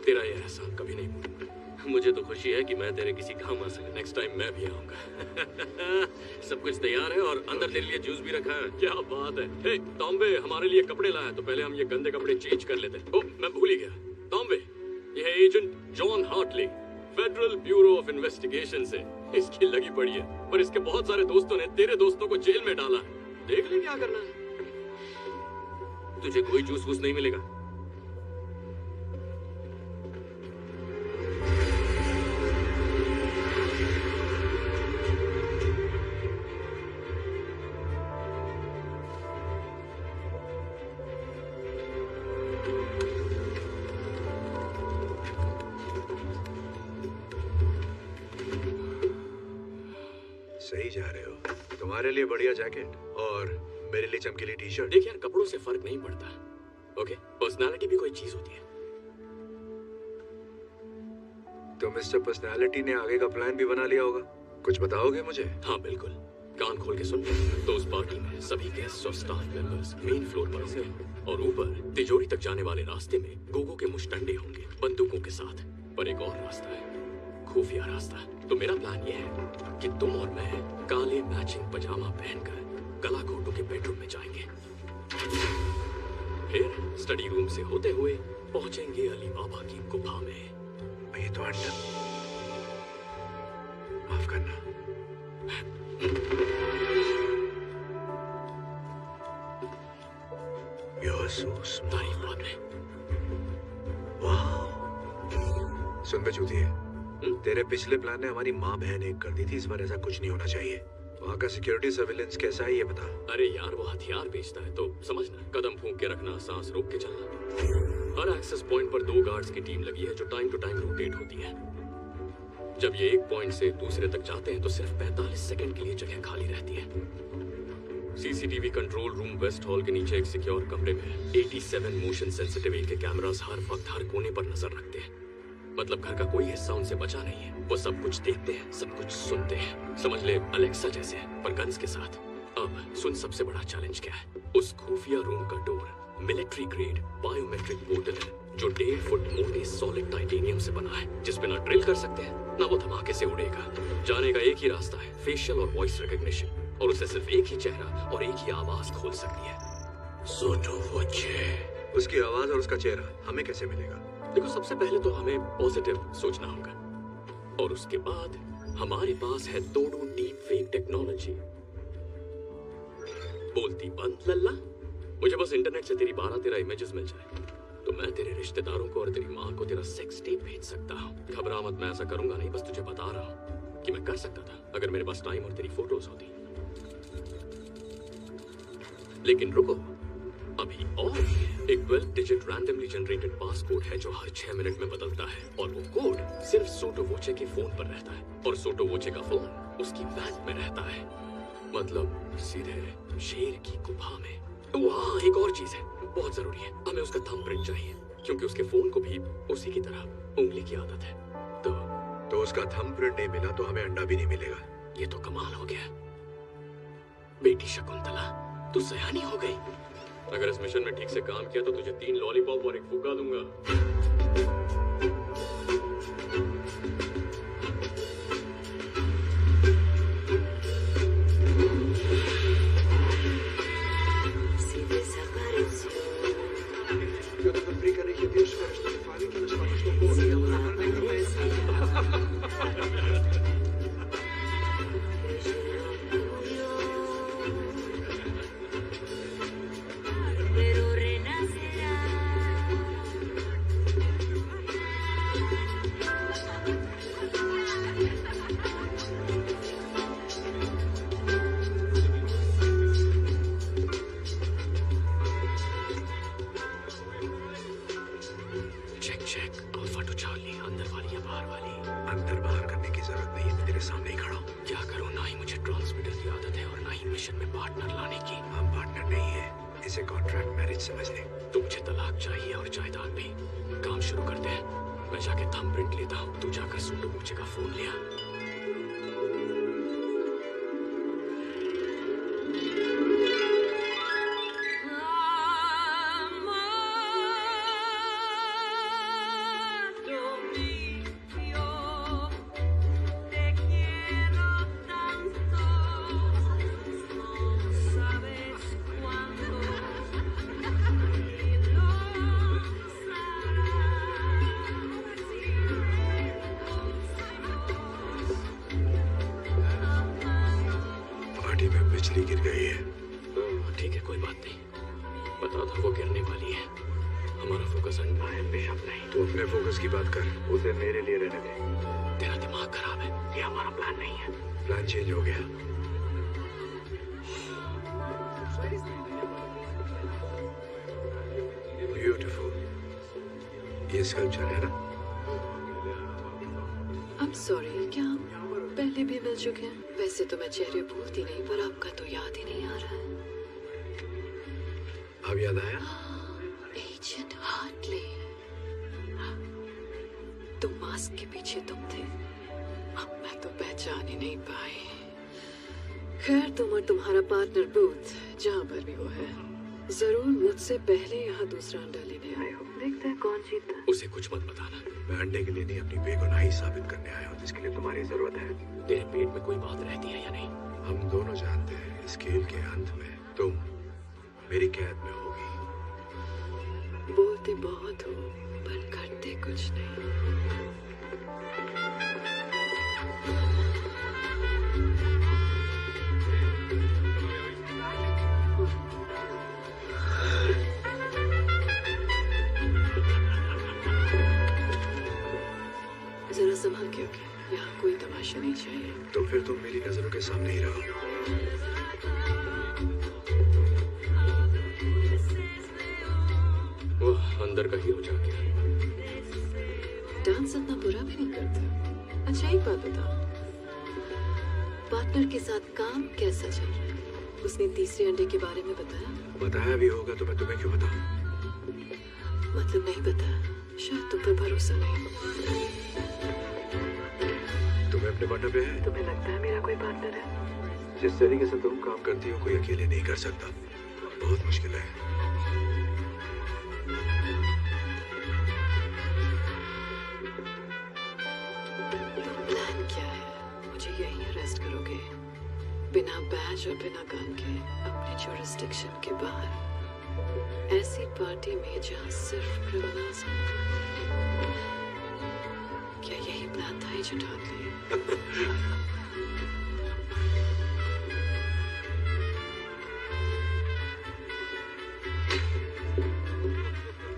तेरा ये एहसान कभी नहीं भूलूंगा। मुझे तो खुशी है कि मैं तेरे किसी काम आ सका। नेक्स्ट टाइम मैं भी आऊंगा। सब कुछ तैयार है और अंदर तेरे लिए जूस भी रखा है। क्या बात है। हे टॉम्बे, हमारे लिए कपड़े लाया, तो पहले हम ये गंदे कपड़े चेंज कर लेते हैं। ओह, मैं भूल ही गया। टॉम्बे, ये है agent John Hartley, Federal Bureau of Investigation से। इसकी लगी पड़ी है, पर इसके बहुत सारे दोस्तों ने तेरे दोस्तों को जेल में डाला है। देख ले क्या करना है। तुझे कोई जूस वूस नहीं मिलेगा। सही जा रहे हो। तुम्हारे लिए बढ़िया जैकेट और मेरे लिए चमकीली टी शर्ट। देख यार, कपड़ों से फर्क नहीं पड़ता। ओके, पर्सनालिटी भी कोई चीज होती है। तो मिस्टर पर्सनालिटी ने आगे का प्लान भी बना लिया होगा, कुछ बताओगे मुझे? हाँ बिल्कुल, कान खोल के सुन। तो उस पार्टी में सभी गेस्ट और स्टाफ मेंबर्स मेन फ्लोर पर होंगे और ऊपर तिजोरी तक जाने वाले रास्ते में गोगो के मुश्तंडे होंगे बंदूकों के साथ। पर एक और रास्ता है, खुफिया रास्ता। तो मेरा प्लान ये है कि तुम और मैं काले मैचिंग पजामा पहनकर गला घोटों के बेडरूम में जाएंगे, फिर स्टडी रूम से होते हुए पहुंचेंगे अली बाबा की गुफा में। ये तो अंडा, माफ करना। तारीफ बाद में। सुन बे चूतिए, तेरे पिछले प्लान ने हमारी माँ बहन एक कर दी थी, इस बार ऐसा कुछ नहीं होना चाहिए। वहाँ का सिक्योरिटी सर्विलेंस कैसा है ये बता। अरे यार, वो हथियार बेचता है तो समझना, कदम फूंक के रखना, सांस रोक के चलना। हर एक्सेस पॉइंट पर 2 गार्ड्स की टीम लगी है जो टाइम टू टाइम रोटेट होती है। जब ये एक पॉइंट से दूसरे तक जाते हैं तो सिर्फ 45 सेकंड के लिए जगह खाली रहती है। CCTV control room West Hall के नीचे एक सिक्योर कमरे में 87 मोशन सेंसिटिव के कैमरास हर वक्त हर कोने पर नजर रखते हैं। मतलब घर का कोई हिस्सा उनसे बचा नहीं है। वो सब कुछ देखते हैं, सब कुछ सुनते हैं। समझ ले अलेक्सा जैसे, पर गन्स के साथ। अब सुन, सबसे बड़ा चैलेंज क्या है। उस खुफिया रूम का door military grade biometric portal है जो 1.5 फुट मोटे सॉलिड टाइटेनियम से बना है, जिस पे ना ड्रिल कर सकते हैं ना वो धमाके से उड़ेगा। जाने का एक ही रास्ता है, फेशियल और वॉइस रिकॉग्निशन, और उसे सिर्फ एक ही चेहरा और एक ही आवाज खोल सकती है। सोटो वोचे। उसकी आवाज और उसका चेहरा हमें कैसे मिलेगा? देखो, सबसे पहले तो हमें पॉजिटिव सोचना होगा, और उसके बाद हमारे पास है तोड़ो डीप फेक टेक्नोलॉजी। बोलती बंद लल्ला, मुझे बस इंटरनेट से तेरी 12-13 इमेजेस मिल जाए तो मैं तेरे रिश्तेदारों को और तेरी माँ को तेरा सेक्स टेप भेज सकता हूँ। घबरा मत, मैं ऐसा करूंगा नहीं, बस तुझे बता रहा हूँ कि मैं कर सकता था अगर मेरे पास टाइम और तेरी फोटोज होती। लेकिन रुको, अभी और एक 12 डिजिट रैंडमली जनरेटेड पासकोड है जो हर 6 मिनट में बदलता है, और वो कोड सिर्फ सोटो वोचे के फोन पर रहता है, और सोटो वोचे का फोन उसकी वैन में रहता है। मतलब सीधे शेर की गुफा में। वहाँ एक और चीज है, बहुत जरूरी है, हमें उसका थंबप्रिंट चाहिए, क्योंकि उसके फोन को भी उसी की तरह उंगली की आदत है। तो उसका थंबप्रिंट नहीं मिला तो हमें अंडा भी नहीं मिलेगा। ये तो कमाल हो गया। बेटी शकुंतला, तू सयानी हो गई। अगर इस मिशन में ठीक से काम किया तो तुझे 3 लॉलीपॉप और 1 फुग्गा दूंगा। पहले भी मिल चुके हैं। वैसे तो मैं चेहरे भूलती नहीं, पर आपका तो याद ही नहीं आ रहा है। अब याद आया? एजेंट हार्टले, तुम मास्क के पीछे तुम थे। अब मैं तो पहचान ही नहीं पाई। खैर, तुम और तुम्हारा पार्टनर बूथ जहाँ पर भी वो है, जरूर मुझसे पहले यहाँ दूसरा अंडा लेने आए हो। देखते हैं कौन जीतता है। उसे कुछ मत बताना। मैं अंडे के लिए नहीं, अपनी बेगुनाही साबित करने आया हूँ, जिसके लिए तुम्हारी जरूरत है। तेरे पेट में कोई बात रहती है या नहीं? हम दोनों जानते हैं इस खेल के अंत में तुम मेरी कैद में होगी। बोलते बहुत हो पर करते कुछ नहीं। जरा संभल के ओके, यहाँ कोई तमाशा नहीं चाहिए। तो फिर तुम मेरी नजरों के सामने ही रहो। वो अंदर का हीरो जा गया। डांस इतना बुरा भी नहीं करता। अच्छा, एक बात बताओ, पार्टनर के साथ काम कैसा चल रहा है? उसने तीसरे अंडे के बारे में बताया? बताया भी होगा तो मैं तुम्हें क्यों बताऊं? मतलब नहीं बताया, शायद तुम पर भरोसा नहीं। तुम्हें अपने पार्टनर पे है? तुम्हें लगता है मेरा कोई पार्टनर है? जिस तरीके से तुम काम करती हो कोई अकेले नहीं कर सकता। बहुत मुश्किल है। तो प्लान क्या है? मुझे यहीं अरेस्ट करोगे, बिना बैज और बिना गन के, अपने जुरिस्डिक्शन के बाहर, ऐसी पार्टी में जहाँ सिर्फ क्रिमिनल्स हैं। क्या यही प्लान था एजेंट हार्टले?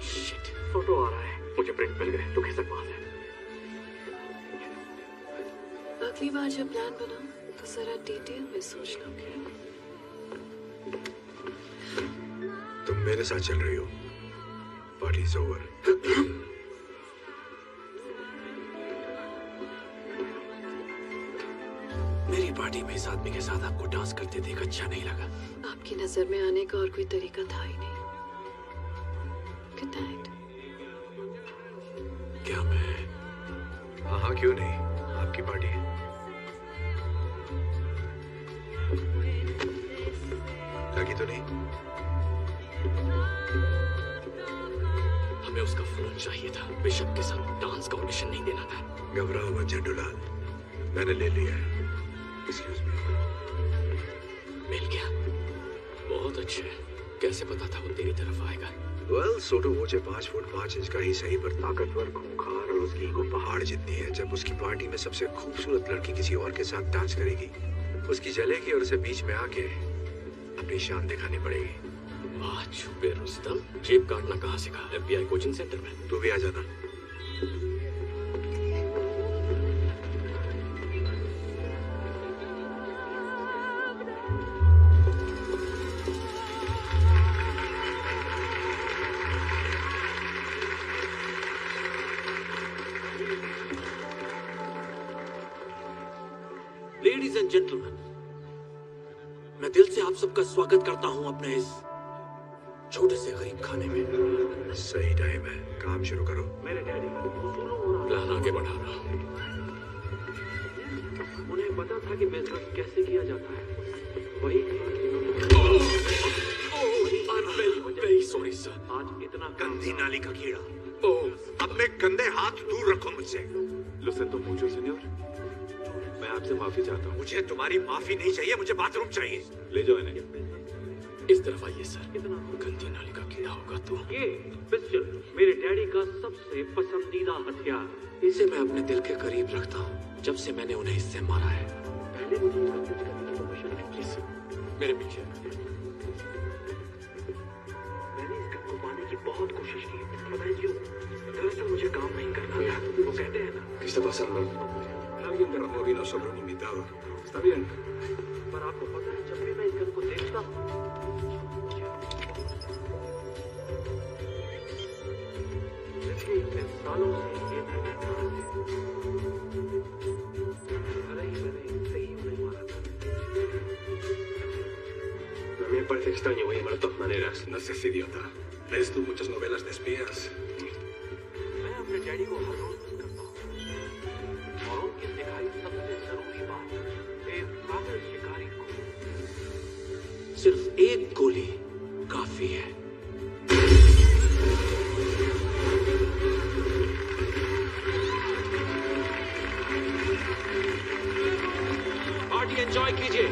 शिट, फोटो आ रहा है। मुझे प्रिंट मिल गए। तू खिसक वहां से। अगली बार जब प्लान बनाओ तो जरा डिटेल में सोच लोगे। तुम मेरे साथ चल रही हो। Party is over. मेरी पार्टी में इस आदमी के साथ आपको डांस करते देख अच्छा नहीं लगा। आपकी नजर में आने का और कोई तरीका था ही नहीं। Good night. क्या मैं? हाँ हाँ, क्यों नहीं, आपकी पार्टी है। लगी तो नहीं? हमें उसका फोन चाहिए था। बिशप के साथ डांस का ऑडिशन नहीं देना था। घबराओ मत झंडूलाल, मैंने ले लिया है। Excuse me. मिल गया। बहुत अच्छे। कैसे पता था वो तेरी तरफ आएगा? वेल, सोटो मुझे 5 फुट 5 इंच का ही सही, पर ताकतवर, खूंखार और उसकी ईगो पहाड़ जितनी है। जब उसकी पार्टी में सबसे खूबसूरत लड़की किसी और के साथ डांस करेगी, उसकी जलेगी और उसे बीच में आके अपनी शान दिखानी पड़ेगी। वाह छुपे रुस्तम, जेब काटना कहाँ सीखा? FBI कोचिंग सेंटर में। तू भी आ जाना। लेडीज एंड जेंटलमैन, मैं दिल से आप सबका स्वागत करता हूं अपने इस छोटे से गरीब खाने में। सही टाइम है, काम शुरू करो। मेरे डैडी प्लान आगे बढ़ा रहा हूँ। उन्हें पता था कि बिजनेस कैसे किया जाता है। वही वेरी सॉरी सर। आज इतना गंदी नाली का कीड़ा। ओह, अपने गंदे हाथ दूर रखो मुझसे। Lo siento mucho, señor. मैं आपसे माफी चाहता हूँ। मुझे तुम्हारी माफी नहीं चाहिए, मुझे बाथरूम चाहिए। ले जाओ इन्हें। इस तरफ आइए सर। गंदी नाली का कीड़ा होगा तो। ये पिस्टल मेरे डैडी का सबसे पसंदीदा हथियार। इसे मैं अपने दिल के करीब रखता हूँ जब से मैंने उन्हें इससे मारा है। पहले मुझे मैसेज करने की परमिशन है प्लीज। मेरे पीछे। मैंने इस गन को पाने की बहुत कोशिश की। पता है क्यों? दरअसल मुझे काम नहीं करना था। वो कहते हैं ना, ¿Qué está pasando? Alguien derramó vino sobre un invitado. ¿Está bien? पर आपको पता है जब भी मैं इस गन को देखता हूँ, पिछले इतने सालों से ये मैंने अरे ही मैंने Me parece extraño, Weimar, de todas maneras. No seas idiota. ¿Lees tú muchas novelas de espías? मैं अपने डैडी को हर रोज मिस करता हूँ और उनकी दिखाई सबसे जरूरी बात एक काबिल शिकारी को सिर्फ एक गोली काफी है। पार्टी एंजॉय कीजिए।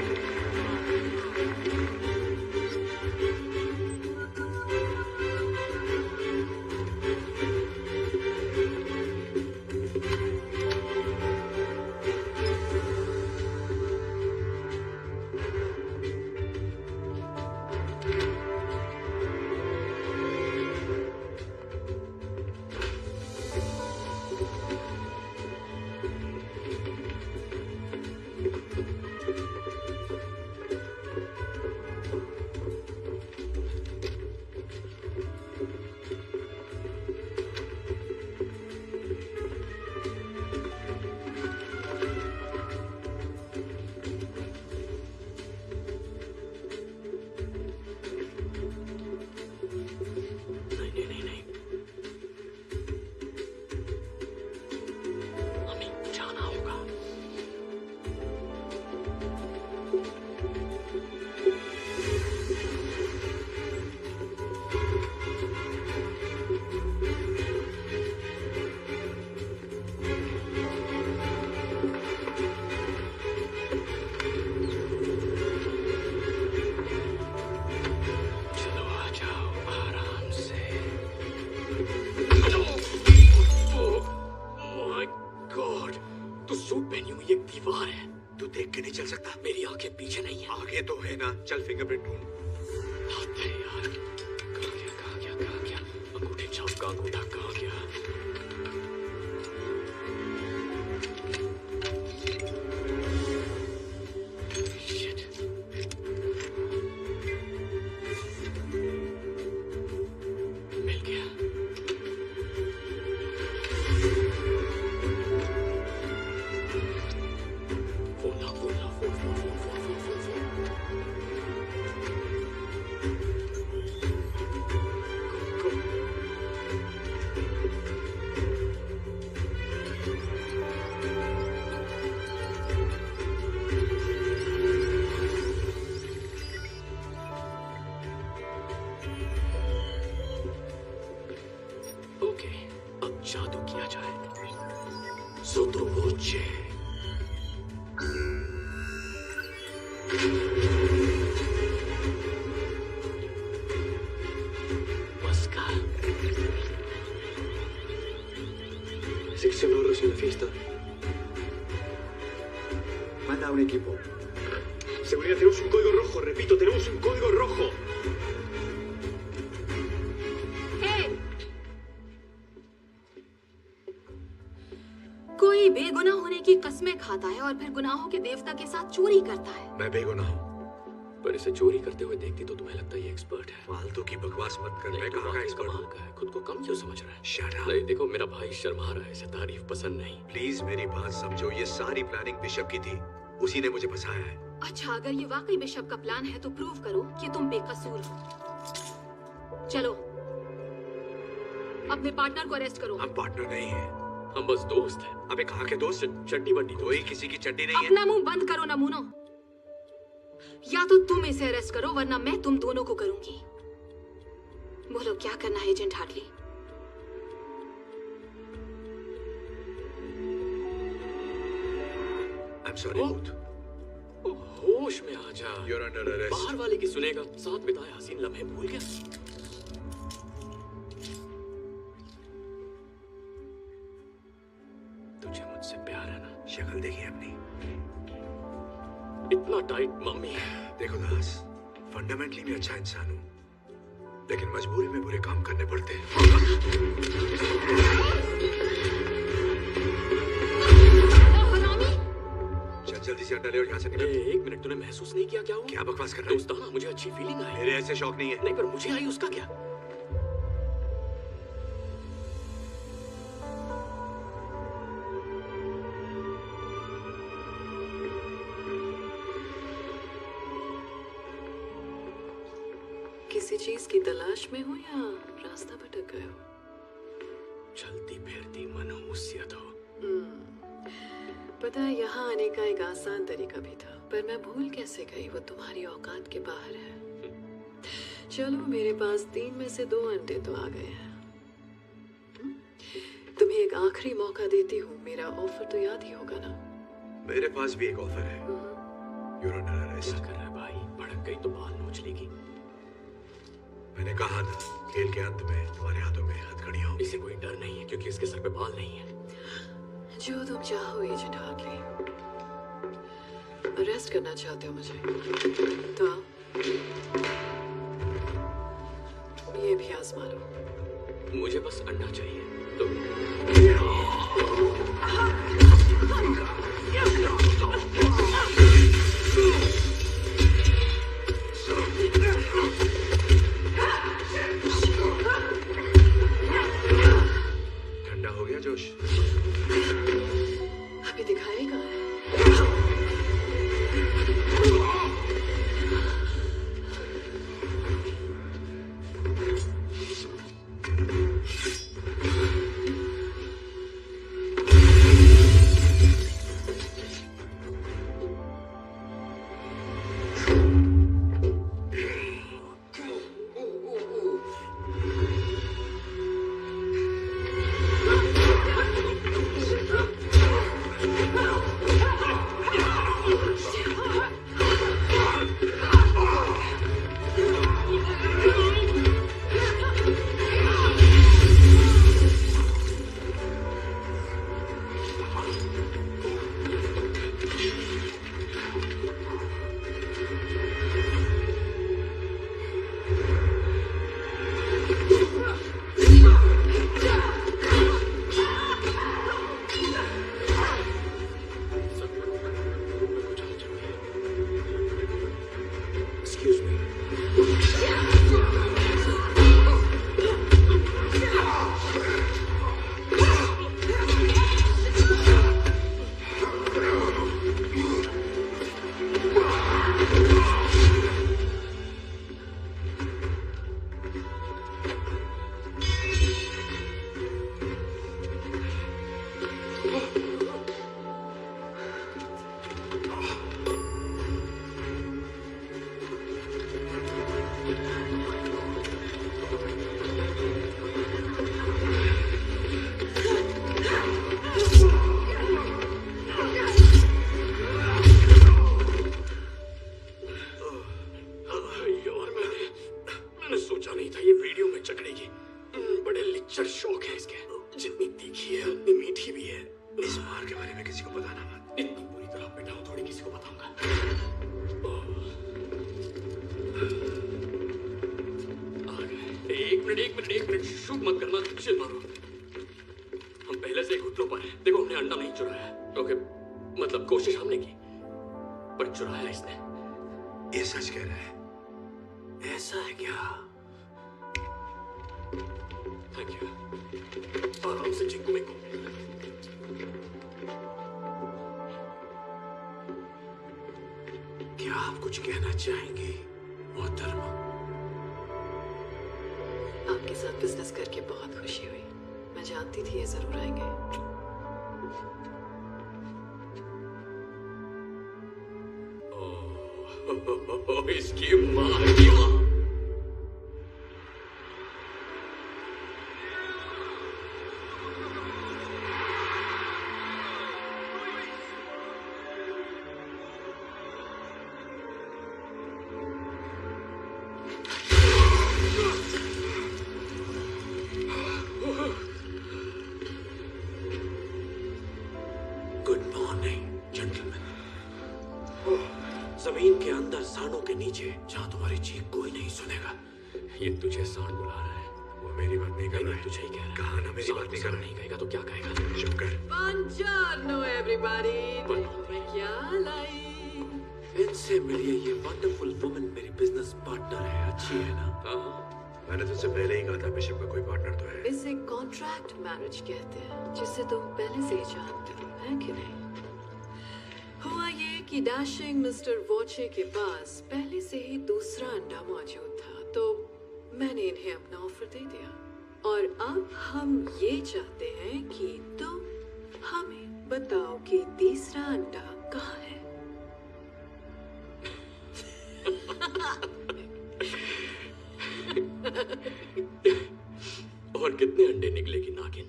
चल फिंगरप्रिंट ढूंढ। यार कहाँ गया अंगूठे छाप का अंगूठा कहाँ गया? Shit. मिल गया। जादू किया जाए। Sottovoce। Mosca। Sección Horus en la fiesta. Manda a un equipo. Seguridad, tenemos un código rojo. Repito, tenemos un código rojo. कोई बेगुनाह होने की कस्में खाता है और फिर गुनाहों के देवता के साथ चोरी करता है। मैं बेगुनाह हूँ। पर इसे चोरी करते हुए देखती तो तुम्हें लगता है ये एक्सपर्ट है। फालतू की बकवास मत कर। मैं कहाँ का एक्सपर्ट हूँ? खुद को कम क्यों समझ रहा है? Shut up। नहीं देखो, मेरा भाई शर्मा रहा है, इसे तारीफ पसंद नहीं। प्लीज मेरी बात समझो, ये सारी प्लानिंग बिशप की थी। उसी ने मुझे फंसाया है। अच्छा, अगर ये वाकई बिशप का प्लान है तो प्रूव करो कि तुम बेकसूर हो। चलो अपने पार्टनर को अरेस्ट करो। हम पार्टनर नहीं हैं। हम बस दोस्त हैं। अबे कहाँ के दोस्त? चट्टी बट्टी। कोई किसी की चट्टी नहीं है। अपना मुंह बंद करो नमूनो। या तो तुम इसे अरेस्ट करो वरना मैं तुम दोनों को करूंगी। बोलो क्या करना है agent Hartley? I'm sorry, Booth। होश में आ जा। You're under arrest। बाहर वाले की सुनेगा। साथ बिताए हसीन लम्हे भूल गया। तुझे मुझसे प्यार है ना? शक्ल देखी अपनी। इतना टाइट मम्मी। देखो दास, फंडामेंटली मैं अच्छा इंसान हूँ, लेकिन मजबूरी में बुरे काम करने पड़ते हैं। चल जल्दी से अंडा ले और यहाँ से निकल। एक मिनट, तूने महसूस नहीं किया क्या हुआ? क्या बकवास कर रहा है? दोस्ताना मुझे अच्छी फीलिंग आई। मेरे ऐसे शौक नहीं है। नहीं, पर मुझे आई, उसका क्या? किसी चीज की तलाश में हो या रास्ता भटक गए हो? चलती फिरती मनहूसियत हो। पता है, यहाँ आने का एक आसान तरीका भी था, पर मैं भूल कैसे गई, वो तुम्हारी औकात के बाहर है। चलो, मेरे पास 3 में से 2 अंडे तो आ गए हैं। तुम्हें एक आखिरी मौका देती हूँ, मेरा ऑफर तो याद ही होगा ना? मेरे पास भी एक ऑफर है। You're under arrest। क्या कर रहा है भाई? भड़क गई तो बाल नोच लेगी। मैंने कहा था, खेल के अंत में तुम्हारे हाथों में हथकड़ियां होंगी। इसे कोई डर नहीं है क्योंकि इसके सर पे बाल नहीं है। जो तुम चाहो एजेंट हार्टली। अरेस्ट करना चाहते हो मुझे तो आओ। ये भी आजमा लो। मुझे बस अंडा चाहिए तो ठंडा हो गया जोश? अभी दिखाएगा। एक मिनट शूट मत करना, चिल मारो। हम पहले से ही घुटनों पर हैं। देखो, हमने अंडा नहीं चुराया। ओके, मतलब कोशिश हमने की, पर चुराया इसने। ये सच कह रहा है? ऐसा है क्या? Thank you. आराम से चिंकू मिंकू। क्या आप कुछ कहना चाहेंगे मोहतरमा? आपके साथ बिजनेस करके बहुत खुशी हुई। मैं जानती थी ये जरूर आएंगे। इसकी मां की मां। जमीन के अंदर सांडों के नीचे, जहां तुम्हारी चीख कोई नहीं सुनेगा। ये तुझे सांड बुला रहा है। वो मेरी बात नहीं कर रहा है। तुझे ही कह रहा है। कहा ना मेरी बात नहीं कर रहा है। नहीं कहेगा तो क्या कहेगा? चुप कर। Buongiorno everybody। मैं क्या लाई? इनसे मिलिए, ये वंडरफुल वुमन मेरी बिजनेस पार्टनर है। अच्छी है ना? मैंने तुझसे पहले ही कहा था बिशप का कोई पार्टनर तो है। इसे कॉन्ट्रैक्ट मैरिज कहते हैं, जिसे तुम पहले से ही जानते हो, है कि नहीं? हुआ ये कि डैशिंग मिस्टर वॉचे के पास पहले से ही दूसरा अंडा मौजूद था, तो मैंने इन्हें अपना ऑफर दे दिया और अब हम ये चाहते हैं कि तुम हमें बताओ कि तीसरा अंडा कहाँ है। और कितने अंडे निकलेगी नागिन?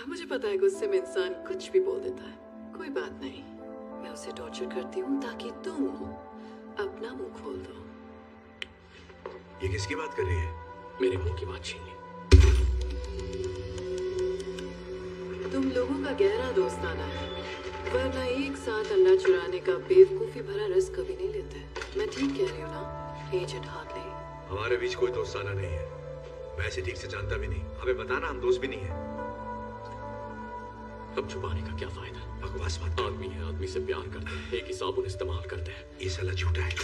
मुझे पता है गुस्से में इंसान कुछ भी बोल देता है। कोई बात नहीं, मैं उसे टॉर्चर करती हूँ ताकि तुम अपना मुंह खोल दो। ये किसकी बात कर रही है? मेरे मुंह की बात छीन ली। तुम लोगों का गहरा दोस्ताना है, वरना एक साथ अंडा चुराने का बेवकूफी भरा रिस्क कभी नहीं लेते। मैं ठीक कह रही हूँ ना एजेंट हार्टले? हमारे बीच कोई दोस्ताना नहीं है। मैं इसे ठीक से जानता भी नहीं। हमें बताना, हम दोस्त भी नहीं है। अब छुपाने का क्या फायदा? बकवास मत। आदमी है, आदमी से प्यार करते हैं, एक ही साबुन इस्तेमाल करते हैं। ये साला झूठा है।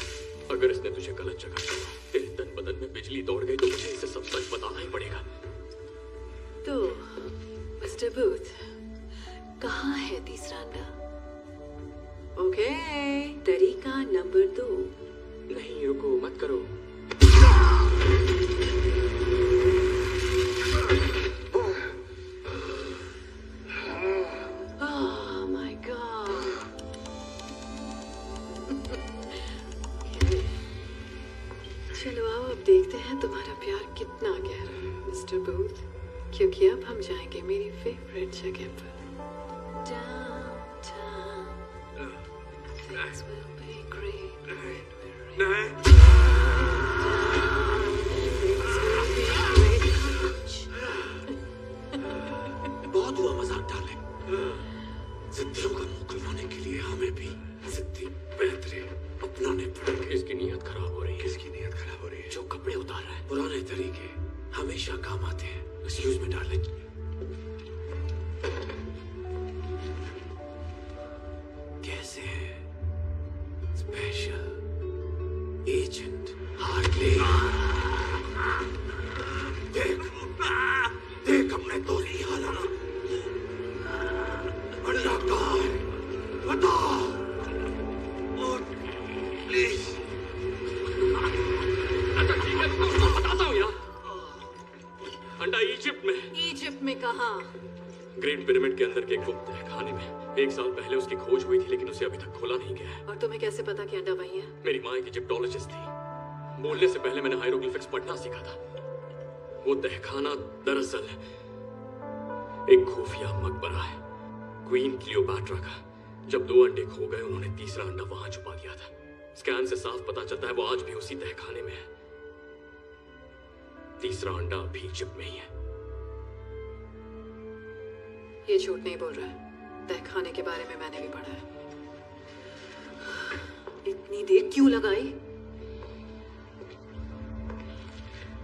अगर इसने तुझे गलत जगह छोड़ा, तेरे तन बदन में बिजली दौड़ गई, तो मुझे इसे सब सच बताना ही पड़ेगा। तो मिस्टर बूथ, कहाँ है तीसरा अंडा? ओके, तरीका नंबर 2। नहीं, रुको, मत करो। Oh my God. चलो आओ, अब देखते हैं तुम्हारा प्यार कितना गहरा है मिस्टर बूथ, क्योंकि अब हम जाएंगे मेरी फेवरेट जगह पर। Downtown. Things will be great when we're in बहुत हुआ मजाक डाले। जिद्दियों का मुंह खुलवाने के लिए हमें भी जिद्दी बेहतरे अपनाने पड़ेंगे। इसकी नीयत खराब हो रही है। किसकी नीयत खराब हो रही है? जो कपड़े उतार रहा है, पुराने तरीके हमेशा काम आते हैं। Excuse me darling. कैसे है स्पेशल एजेंट हार्टले? देख देख, हमने तो ली हालत। अंडा कहाँ है? बता प्लीज। अच्छा ठीक है, मैं बताता हूँ यार। अंडा इजिप्ट में। इजिप्ट में कहाँ? ग्रेट पिरामिड के अंदर के एक गुप्त तहखाने में। 1 साल पहले उसकी खोज हुई थी, लेकिन उसे अभी तक खोला नहीं गया है। और तुम्हें कैसे पता कि अंडा वही है? मेरी माँ एक इजिप्टोलॉजिस्ट थी। बोलने से पहले मैंने हायरोग्लिफिक्स पढ़ना सीखा था। वो तहखाना दरअसल एक खुफिया मकबरा है, क्वीन क्लियोपैट्रा का। जब 2 अंडे खो गए, उन्होंने तीसरा अंडा वहां छुपा दिया था। स्कैन से साफ पता चलता है वो आज भी उसी तहखाने में है। तीसरा अंडा अभी इजिप्ट में ही है। ये झूठ नहीं बोल रहा है। तहखाने के बारे में मैंने भी पढ़ा है। इतनी देर क्यों लगाई?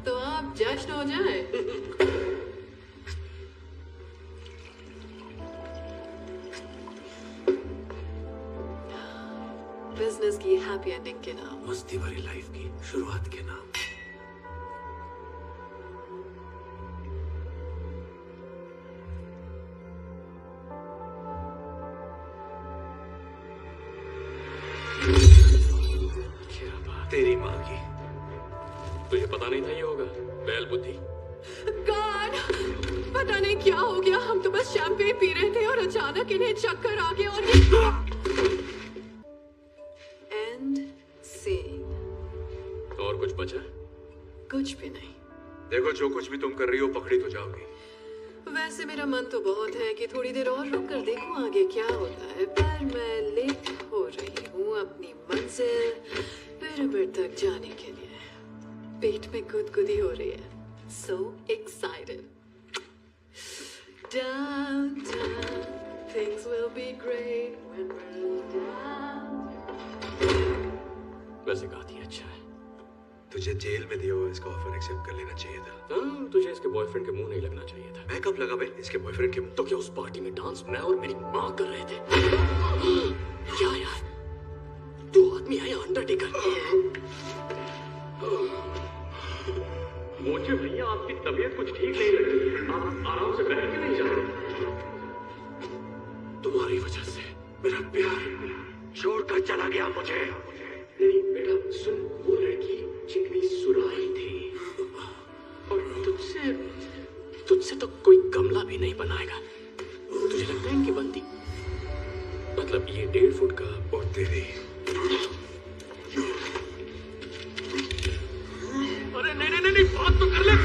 तो आप जश्न हो जाए। बिजनेस की हैप्पी एंडिंग के नाम, मस्ती भरी लाइफ की शुरुआत के नाम। क्या बात? तेरी माँ की। तुझे पता नहीं था ये होगा? बैल बुद्धि। गॉड, पता नहीं क्या हो गया। हम तो बस शैंपेन पी रहे थे और अचानक इन्हें चक्कर आ गया और एंड सीन। और कुछ बचा? कुछ भी नहीं। देखो, जो कुछ भी तुम कर रही हो पकड़ी तो जाओगी। वैसे मेरा मन तो बहुत है कि थोड़ी देर और रुक कर देखूं आगे क्या होता है, पर मैं लेट हो रही हूँ अपनी मंजिल पिरामिड तक जाने के लिए। पेट में गुदगुदी हो रही है। So excited. Downtown, things will be great when we're down. वैसे गाती अच्छा है। तुझे जेल में दिया हुआ इसका ऑफर एक्सेप्ट कर लेना चाहिए था। हाँ, तुझे इसके बॉयफ्रेंड के मुंह नहीं लगना चाहिए था। मैं कब लगा बे इसके बॉयफ्रेंड के मुंह? तो क्या उस पार्टी में डांस मैं और मेरी माँ कर रहे थे? क्या यार, तू आदमी है या अंडरटेकर? मुझे भैया आपकी तबीयत कुछ ठीक नहीं लग रही है। आप आराम से बैठ के नहीं जा रहे। तुम्हारी वजह से मेरा प्यार छोड़कर चला गया मुझे। नहीं बेटा सुन, वो लड़की चिकनी सुराही तुझसे तो कोई गमला भी नहीं बनाएगा। तुझे लगता है इनकी बनती? मतलब ये 1.5 फुट का और तेरी। अरे नहीं, बात तो कर ले।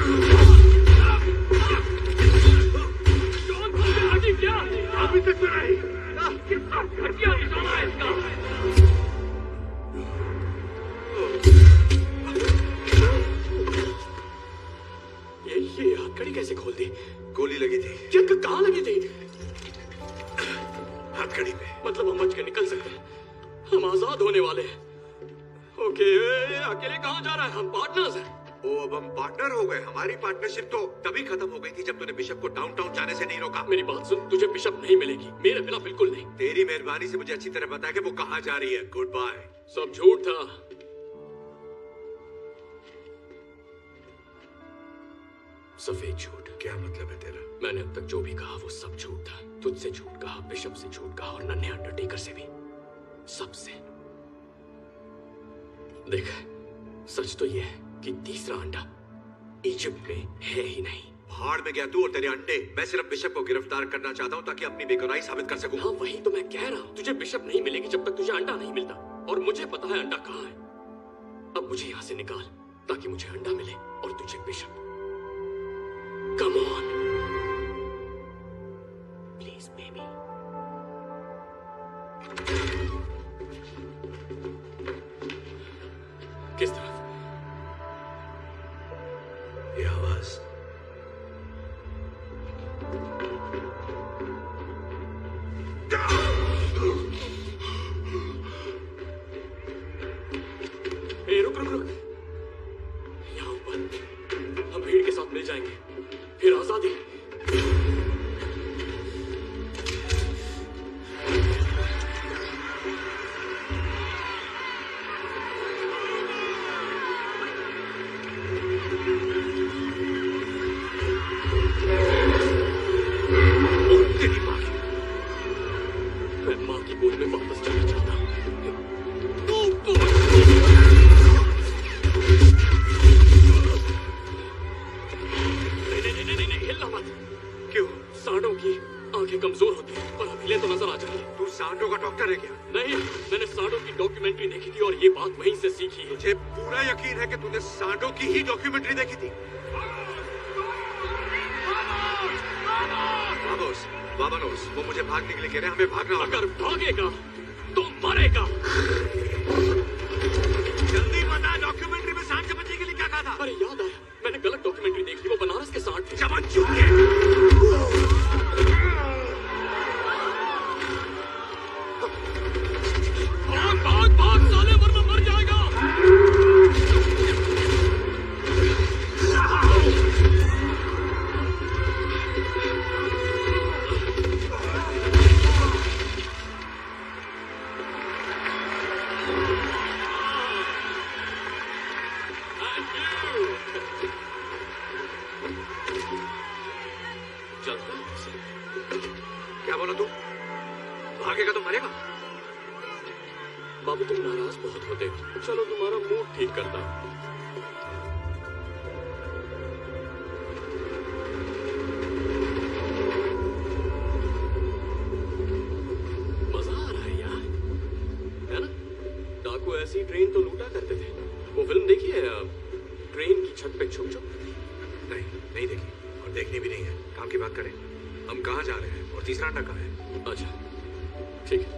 क्या अभी तक तो नहीं। कितना घटिया निशाना है इसका। ये हथकड़ी कैसे खोल दी? गोली लगी थी। क्या कहाँ लगी थी? हथकड़ी पे। मतलब हम बच के निकल सकते हैं, हम आजाद होने वाले हैं। ओके, अकेले कहाँ जा रहा है? हम पार्टनर्स हैं। ओ, अब हम पार्टनर हो गए। हमारी पार्टनरशिप तो तभी खत्म हो गई थी जब तूने बिशप को डाउनटाउन जाने से नहीं रोका। मेरी बात सुन, तुझे बिशप नहीं मिलेगी, मेरे बिना बिल्कुल नहीं। तेरी मेहरबानी से मुझे अच्छी तरह पता है कि वो कहाँ जा रही है। Goodbye. सब झूठ था। सफेद झूठ। क्या मतलब है तेरा? मैंने अब तक जो भी कहा वो सब झूठ था। तुझसे झूठ कहा, बिशप से झूठ कहा और नन्हे अंडरटेकर से भी, सबसे। देख, सच तो ये है कि तीसरा अंडा इजिप्ट में है ही नहीं। भाड़ में गया तू और तेरे अंडे। मैं सिर्फ बिशप को गिरफ्तार करना चाहता हूँ ताकि अपनी बेगुनाही साबित कर सकूं। हाँ, वही तो मैं कह रहा हूँ। तुझे बिशप नहीं मिलेगी जब तक तुझे अंडा नहीं मिलता, और मुझे पता है अंडा कहाँ है। अब मुझे यहाँ से निकाल ताकि मुझे अंडा मिले और तुझे bishop. Come on, please, baby. किस तरफ? ये आवाज। रुक। यहाँ ऊपर हम भीड़ के साथ मिल जाएंगे, फिर आजादी। मैं माँ की गोद में वापस जाना चाहता हूँ। सांडों की आंखें कमजोर होती हैं, पर अभी तो नजर आ जाएंगे। तू सांडों का डॉक्टर है क्या? नहीं, मैंने सांडों की डॉक्यूमेंट्री देखी थी और ये बात वहीं से सीखी है। मुझे पूरा यकीन है कि तूने सांडों की ही डॉक्यूमेंट्री देखी थी। वामोस, वो मुझे भागने के लिए कह रहे हैं। हमें भागना होगा। अगर भागेगा तो मरेगा। जल्दी बता, डॉक्यूमेंट्री में सांड से बचने के लिए क्या कहा था? अरे याद आया, मैंने गलत डॉक्यूमेंट्री देखी, वो बनारस के सांड थे। चमन चूके। भाग साले, वरना मर जाएगा। क्या बोला तू? भागेगा तो मरेगा? बाबू, तुम नाराज बहुत होते हो। चलो, तुम्हारा मूड ठीक करता हूं। मजा आ रहा है यार, है ना? डाकू ऐसी ट्रेन तो लूटा करते थे। वो फिल्म देखी है, ट्रेन की छत पे छुप छुप? नहीं देखी, और देखनी भी नहीं है। काम की बात करें। हम कहाँ जा रहे हैं और तीसरा अंडा कहाँ है? अच्छा, ठीक है।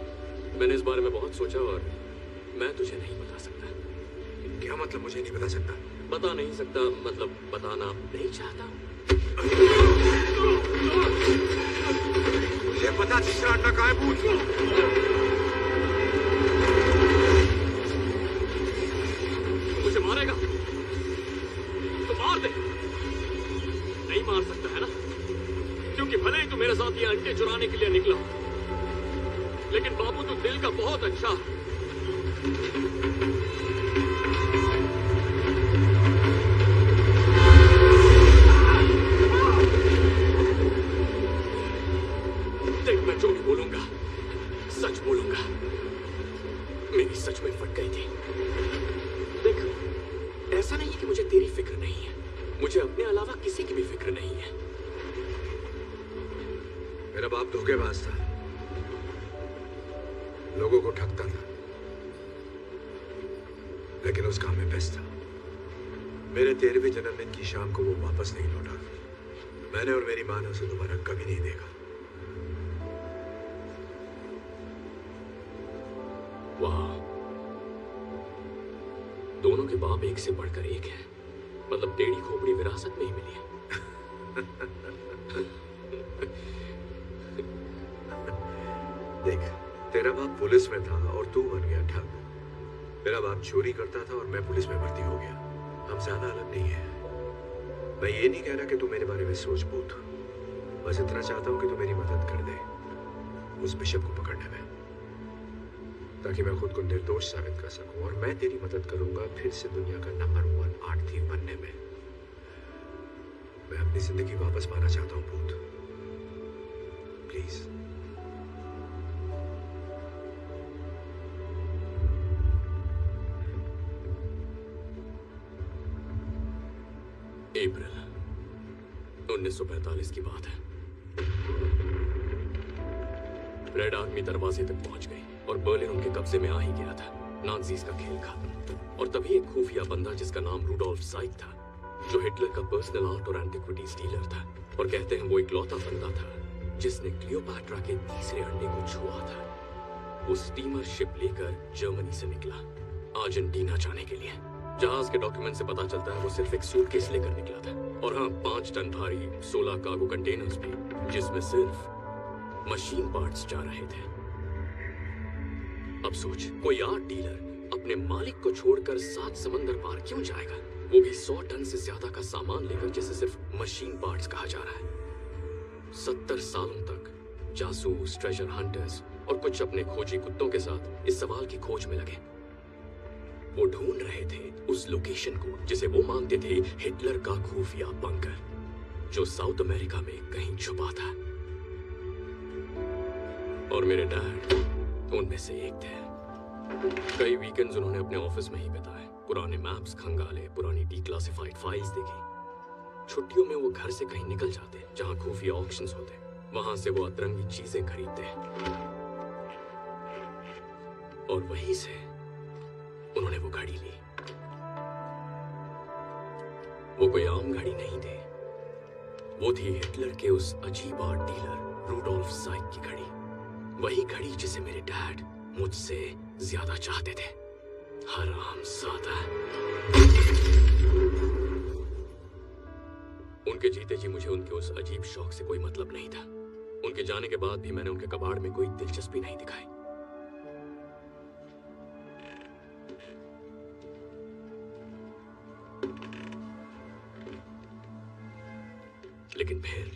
मैंने इस बारे में बहुत सोचा और मैं तुझे नहीं बता सकता। क्या मतलब मुझे नहीं बता सकता? बता नहीं सकता मतलब बताना नहीं चाहता। मुझे पता तीसरा अंडा कहाँ है। पूछ। मुझे मारेगा तो मार दे। नहीं मार सकता है ना, क्योंकि भले ही तू मेरे साथ ये अंडे चुराने के लिए निकला, लेकिन बाबू तू दिल का बहुत अच्छा है। देख, मैं जो भी बोलूंगा सच बोलूंगा। मेरी सच में फट गई थी। देख, ऐसा नहीं कि मुझे तेरी फिक्र नहीं है, मुझे अपने अलावा किसी की भी फिक्र नहीं है। मेरा बाप धोखेबाज था, लोगों को ठगता था, लेकिन उस काम में बेस्ट था। मेरे 13वें जन्मदिन की शाम को वो वापस नहीं लौटा। मैंने और मेरी मां ने उसे दोबारा कभी नहीं देखा। वाह, दोनों के बाप एक से बढ़कर एक हैं। मतलब टेढ़ी खोपड़ी विरासत में ही मिली है। देख, तेरा बाप पुलिस में था और तू बन गया ठग। मेरा बाप चोरी करता था और मैं पुलिस में भर्ती हो गया। हम ज्यादा अलग नहीं है। मैं ये नहीं कह रहा कि तू मेरे बारे में सोच पूछ, बस इतना चाहता हूं कि तू मेरी मदद कर दे उस बिशप को पकड़ने में, ताकि मैं खुद को निर्दोष साबित कर सकूं। और मैं तेरी मदद करूंगा फिर से दुनिया का नंबर 1 आर्ट थीफ बनने में। मैं अपनी जिंदगी वापस पाना चाहता हूं भूत, प्लीज। अप्रैल 1945 की बात है। रेड आर्मी दरवाजे तक पहुंच गई और बर्लिन उनके कब्जे में आ ही गया था। नाज़ीज़ का खेल खत्म। और तभी एक खुफिया बंदा जिसका नाम रूडोल्फ ज़ाइक था, जो हिटलर का पर्सनल आर्ट और एंटिक्विटीज डीलर था, और कहते हैं वो इकलौता बंदा था जिसने क्लियोपैट्रा के तीसरे अंडे को छुआ था। वो स्टीमर शिप लेकर जर्मनी से निकला अर्जेंटीना जाने के लिए। जहाज के डॉक्यूमेंट से पता चलता है वो सिर्फ एक सूटकेस लेकर निकला था, और हाँ, 5 टन भारी 16 कार्गो कंटेनर्स भी, जिसमें सिर्फ मशीन पार्ट्स जा रहे थे। अब सोच, कोई आर्ट डीलर अपने मालिक को छोड़कर 7 समंदर पार क्यों जाएगा, वो भी 100 टन से ज्यादा का सामान लेकर, जिसे सिर्फ मशीन पार्ट्स कहा जा रहा है। 70 सालों तक जासूस, ट्रेजर हंटर्स और कुछ अपने खोजी कुत्तों के साथ इस सवाल की खोज में लगे। वो ढूंढ रहे थे उस लोकेशन को जिसे वो मानते थे हिटलर का खुफिया बंकर, जो साउथ अमेरिका में कहीं छुपा था। और मेरे डैड उनमें से एक थे। कई वीकेंड्स उन्होंने अपने ऑफिस में ही बिताए, पुराने मैप्स खंगाले, पुरानी डिक्लासिफाइड फाइल्स देखी। छुट्टियों में वो घर से कहीं निकल जाते जहां खुफिया ऑक्शंस होते। वहां से वो अतरंगी चीजें खरीदते और वहीं से उन्होंने वो घड़ी ली। वो कोई आम घड़ी नहीं थी, वो थी हिटलर के उस अजीब आर्ट डीलर रूडोल्फ ज़ाइक की घड़ी। वही घड़ी जिसे मेरे डैड मुझसे ज्यादा चाहते थे। हरामज़ादा। उनके जीते जी मुझे उनके उस अजीब शौक से कोई मतलब नहीं था। उनके जाने के बाद भी मैंने उनके कबाड़ में कोई दिलचस्पी नहीं दिखाई। लेकिन फिर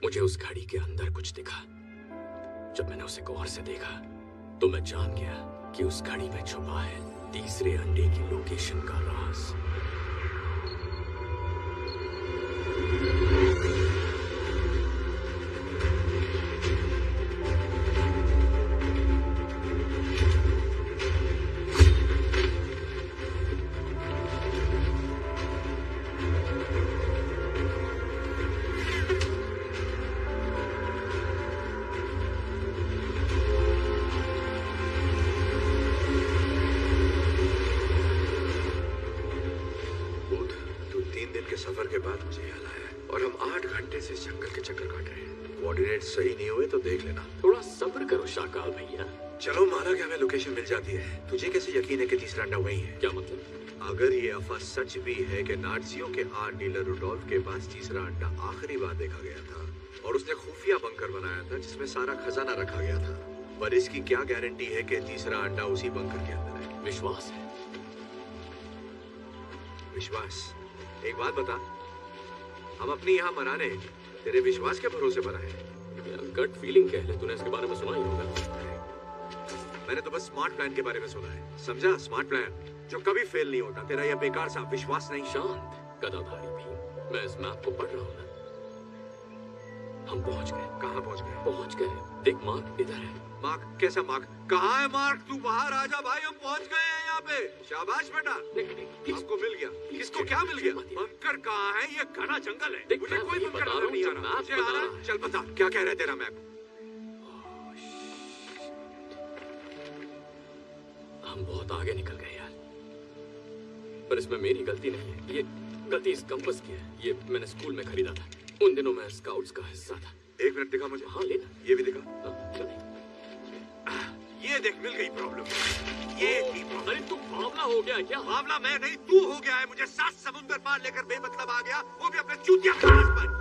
मुझे उस घड़ी के अंदर कुछ दिखा। जब मैंने उसे गौर से देखा तो मैं जान गया कि उस घड़ी में छुपा है तीसरे अंडे की लोकेशन का राज। सही नहीं हुए तो देख लेना। थोड़ा सब्र करो शाकाल भैया। चलो माना कि हमें लोकेशन मिल जाती है, तुझे कैसे यकीन है कि तीसरा अंडा वही है? क्या मतलब? अगर ये अफवाह सच भी है कि नाज़ियों के आर्ट डीलर रूडोल्फ के पास तीसरा अंडा आखिरी बार देखा गया था और उसने खुफिया बंकर बनाया था जिसमें सारा खजाना रखा गया था, पर इसकी क्या गारंटी है कि तीसरा अंडा उसी बंकर के अंदर है? विश्वास है। विश्वास? एक बात बता, हम अपनी यहाँ मनाने तेरे विश्वास के भरोसे पर आए? गट फीलिंग कह ले, तूने इसके बारे में सुना ही होगा। मैंने तो बस स्मार्ट प्लान के बारे में सुना है, समझा? स्मार्ट प्लान जो कभी फेल नहीं होता। तेरा यह बेकार सा विश्वास नहीं। शांत गदाधारी भी, मैं इस मैप को पढ़ रहा हूँ ना। हम पहुंच गए। कहाँ पहुंच गए? पहुंच गए। देख मार्क इधर है। मार्क? कैसा मार्क? कहाँ है मार्क? तू बाहर आ जा भाई, हम पहुंच गए हैं यहाँ पे। शाबाश बेटा, आपको मिल गया। किसको क्या मिल गया? बंकर कहाँ है? ये घना जंगल है। मुझे कोई बंकर नजर नहीं आ रहा। मुझे आ रहा। चल बता, क्या कह रहे तेरा मैप? हम बहुत आगे निकल गए यार, पर इसमें मेरी गलती नहीं है। ये गलती इस कंपास की है। ये मैंने स्कूल में खरीदा था। उन दिनों मैं स्काउट्स का हिस्सा था। एक मिनट दिखा मुझे। हाँ लेना। ये भी दिखा। क्यों नहीं? ये देख, मिल गई प्रॉब्लम। ये थी प्रॉब्लम। अरे तू बावला हो गया क्या? बावला मैं नहीं, तू हो गया है। मुझे 7 समुंदर पार लेकर बेमतलब आ गया, वो भी अपने चूतिया क्लास पर।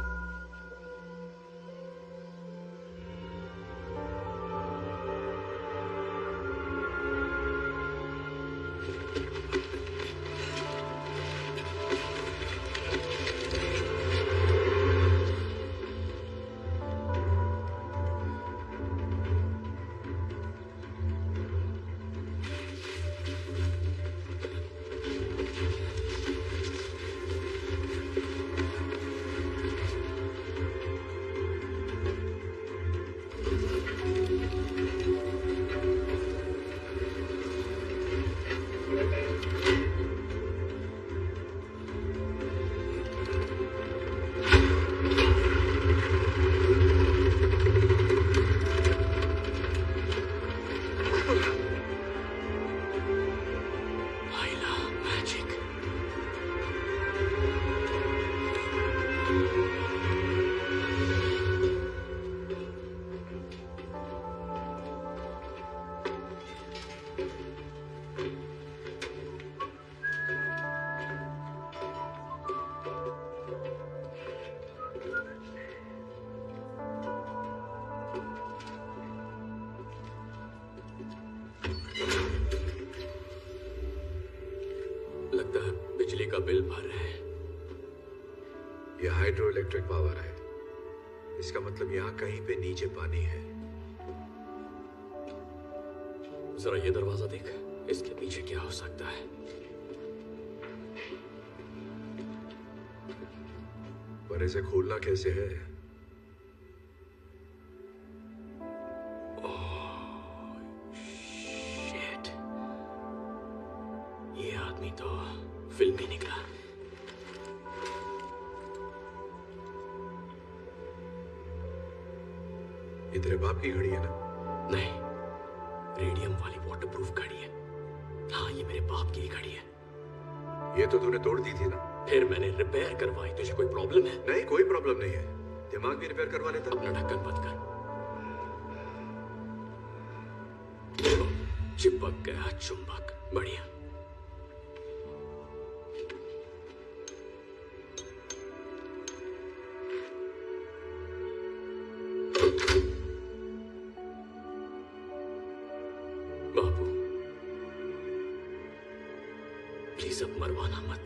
लगता है बिजली का बिल भर रहे हैं। ये हाइड्रो इलेक्ट्रिक पावर है। इसका मतलब यहाँ कहीं पे नीचे पानी है। जरा ये दरवाजा देख, इसके पीछे क्या हो सकता है? पर इसे खोलना कैसे है? शिट, ये आदमी तो फिल्मी निकला। ये तेरे बाप की घड़ी है ना? नहीं, रेडियम वाली वाटरप्रूफ घड़ी है। हाँ, ये मेरे बाप की ही घड़ी है। ये तो तूने तोड़ दी थी ना? फिर मैंने रिपेयर करवाई। तुझे कोई प्रॉब्लम है? नहीं, कोई प्रॉब्लम नहीं है। दिमाग भी रिपेयर करवा लेता। अपना ढक्कन बंद कर। चिपक गया चुंबक। बढ़िया। बाबू, प्लीज अब मरवाना मत।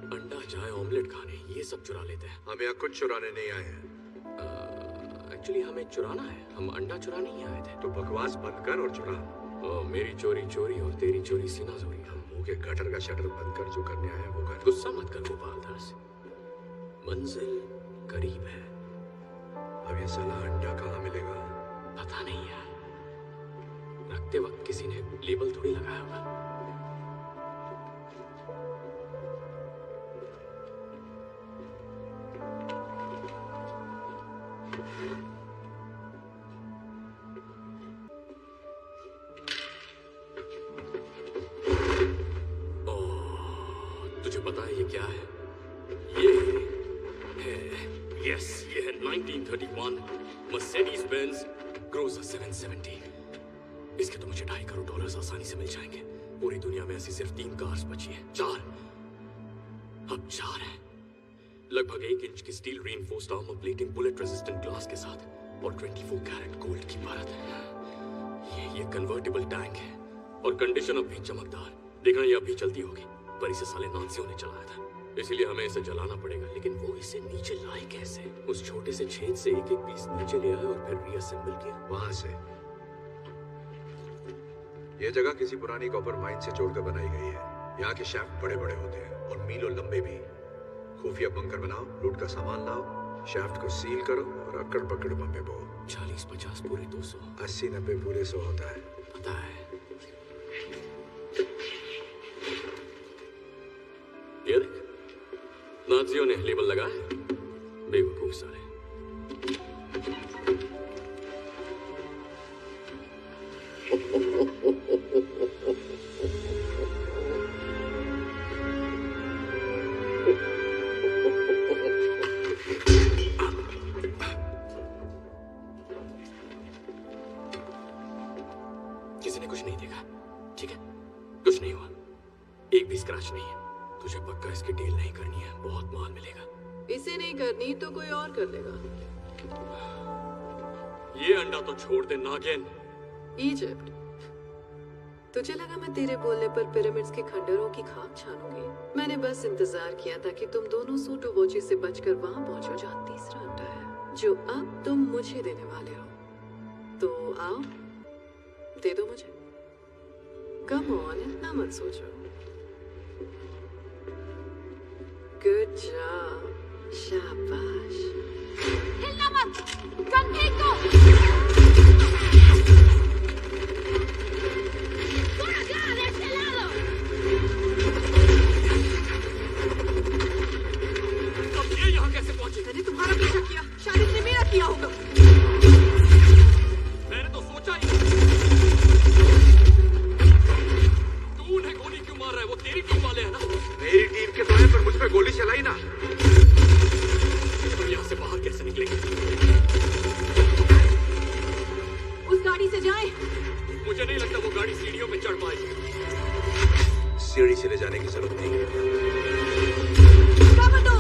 अंडा चाय ऑमलेट खाने ये सब चुरा लेते हैं। हम यहाँ कुछ चुराने नहीं आए हैं। एक्चुअली हमें चुराना है। हम अंडा चुराने ही आए थे। तो बकवास बंद कर और चुरा। मेरी चोरी चोरी और तेरी चोरी सीना चोरी। हम मुंह के गटर का शटर बंद कर, जो करने आए हैं वो कर। गुस्सा मत कर गोपाल दास, मंजिल करीब है। अब ये साला अंडा कहाँ मिलेगा? पता नहीं यार, रखते वक्त किसी ने लेबल थोड़ी लगाया होगा। मुझे पता है ये क्या है। ये है, यस, ये है 1931 मर्सिडीज बेंज क्रूजर 770। इसके तो मुझे $2.5 करोड़ आसानी से मिल जाएंगे। पूरी दुनिया में ऐसी सिर्फ 3 कार्स बची हैं, 4। अब 4 हैं। लगभग 1 इंच की steel reinforced armour plating, bullet resistant glass के साथ और 24 कैरेट गोल्ड की परत है। ये कन्वर्टेबल टैंक है और कंडीशन अब भी चमकदार। देखना ये अब भी चलती होगी, पर इसे साले नाज़ियों ने चलाया था, इसीलिए हमें इसे जलाना पड़ेगा। लेकिन वो इसे नीचे लाए कैसे? उस छोटे से छेद से एक पीस नीचे ले आए और फिर रीअसेंबल किया। वहां से। यह जगह किसी पुरानी कॉपर माइन से जोड़कर बनाई गई है। यहाँ के शाफ्ट बड़े बड़े होते हैं और मीलों लंबे भी। खुफिया बंकर बनाओ, लूट का सामान लाओ, शाफ्ट को सील करो और अकड़ पकड़ बम्बे बो। 40-50 पूरे 200, 80-90 पूरे 100 होता है। पता है। ये देख, नाज़ियों ने लेबल लगाया। बेवकूफ सारे। किसी ने कुछ नहीं देखा, ठीक है? कुछ नहीं हुआ, एक भी स्क्रैच नहीं है। तुझे पक्का इसकी डील नहीं करनी है, बहुत माल मिलेगा। इसे नहीं करनी तो कोई और कर लेगा। ये अंडा तो छोड़ दे नागिन। इजिप्ट, तुझे लगा मैं तेरे बोलने पर पिरामिड्स के खंडरों की खाक छानूंगी? मैंने बस इंतजार किया था कि तुम दोनों सूटोवोची से बचकर वहां पहुंचो जहां तीसरा अंडा है, जो अब तुम मुझे देने वाले हो। तो आओ, दे दो मुझे। कम ऑन, इतना मत सोचो। गुड जॉब, शाबाश। हिलना मत, गन फेंक दो। Por acá, de este lado. अब ये यहाँ कैसे पहुंचे? मैंने तुम्हारा पीछा किया, शायद इसने मेरा किया होगा। मैंने तो सोचा ही। तू उन्हें गोली क्यों मार रहा है? वो तेरी टीम वाले हैं ना? मेरी टीम के तो है, पर मुझ पे गोली चलाई ना। हम यहाँ से बाहर कैसे निकलेंगे? उस गाड़ी से जाएं। मुझे नहीं लगता वो गाड़ी सीढ़ियों पे चढ़ पाएगी। सीढ़ी से ले जाने की जरूरत नहीं है। कवर दो।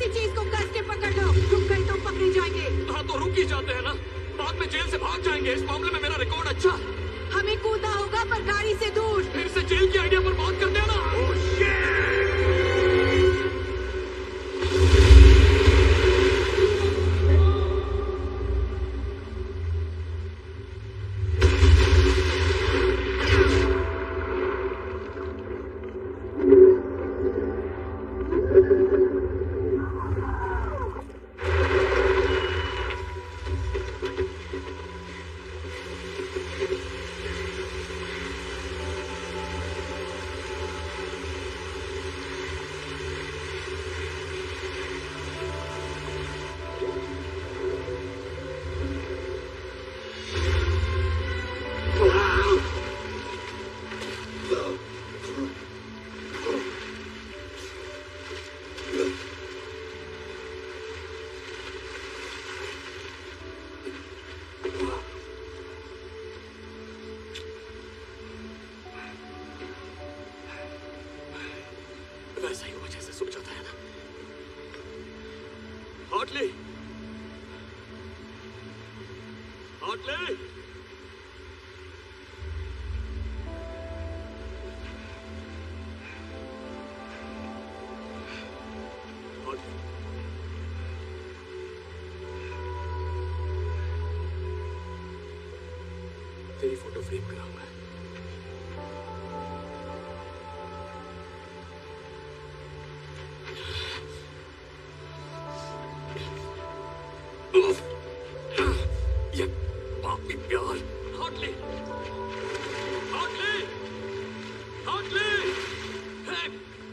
चीज को कस के पकड़ लो, रुक गए तो पकड़े जाएंगे। हाँ तो रुक ही जाते हैं ना, बाद में जेल से भाग जाएंगे। इस मामले में मेरा रिकॉर्ड अच्छा। हमें कूदना होगा पर गाड़ी से दूर। फिर से जेल की आइडिया पर बात करते हैं ना। वैसा ही हुआ जैसे सोचा था ना। हार्टली, हार्टली, तेरी फोटो फ्रेम कराऊंगा। ये पापी प्यार। हार्टली, हार्टली, हार्टली,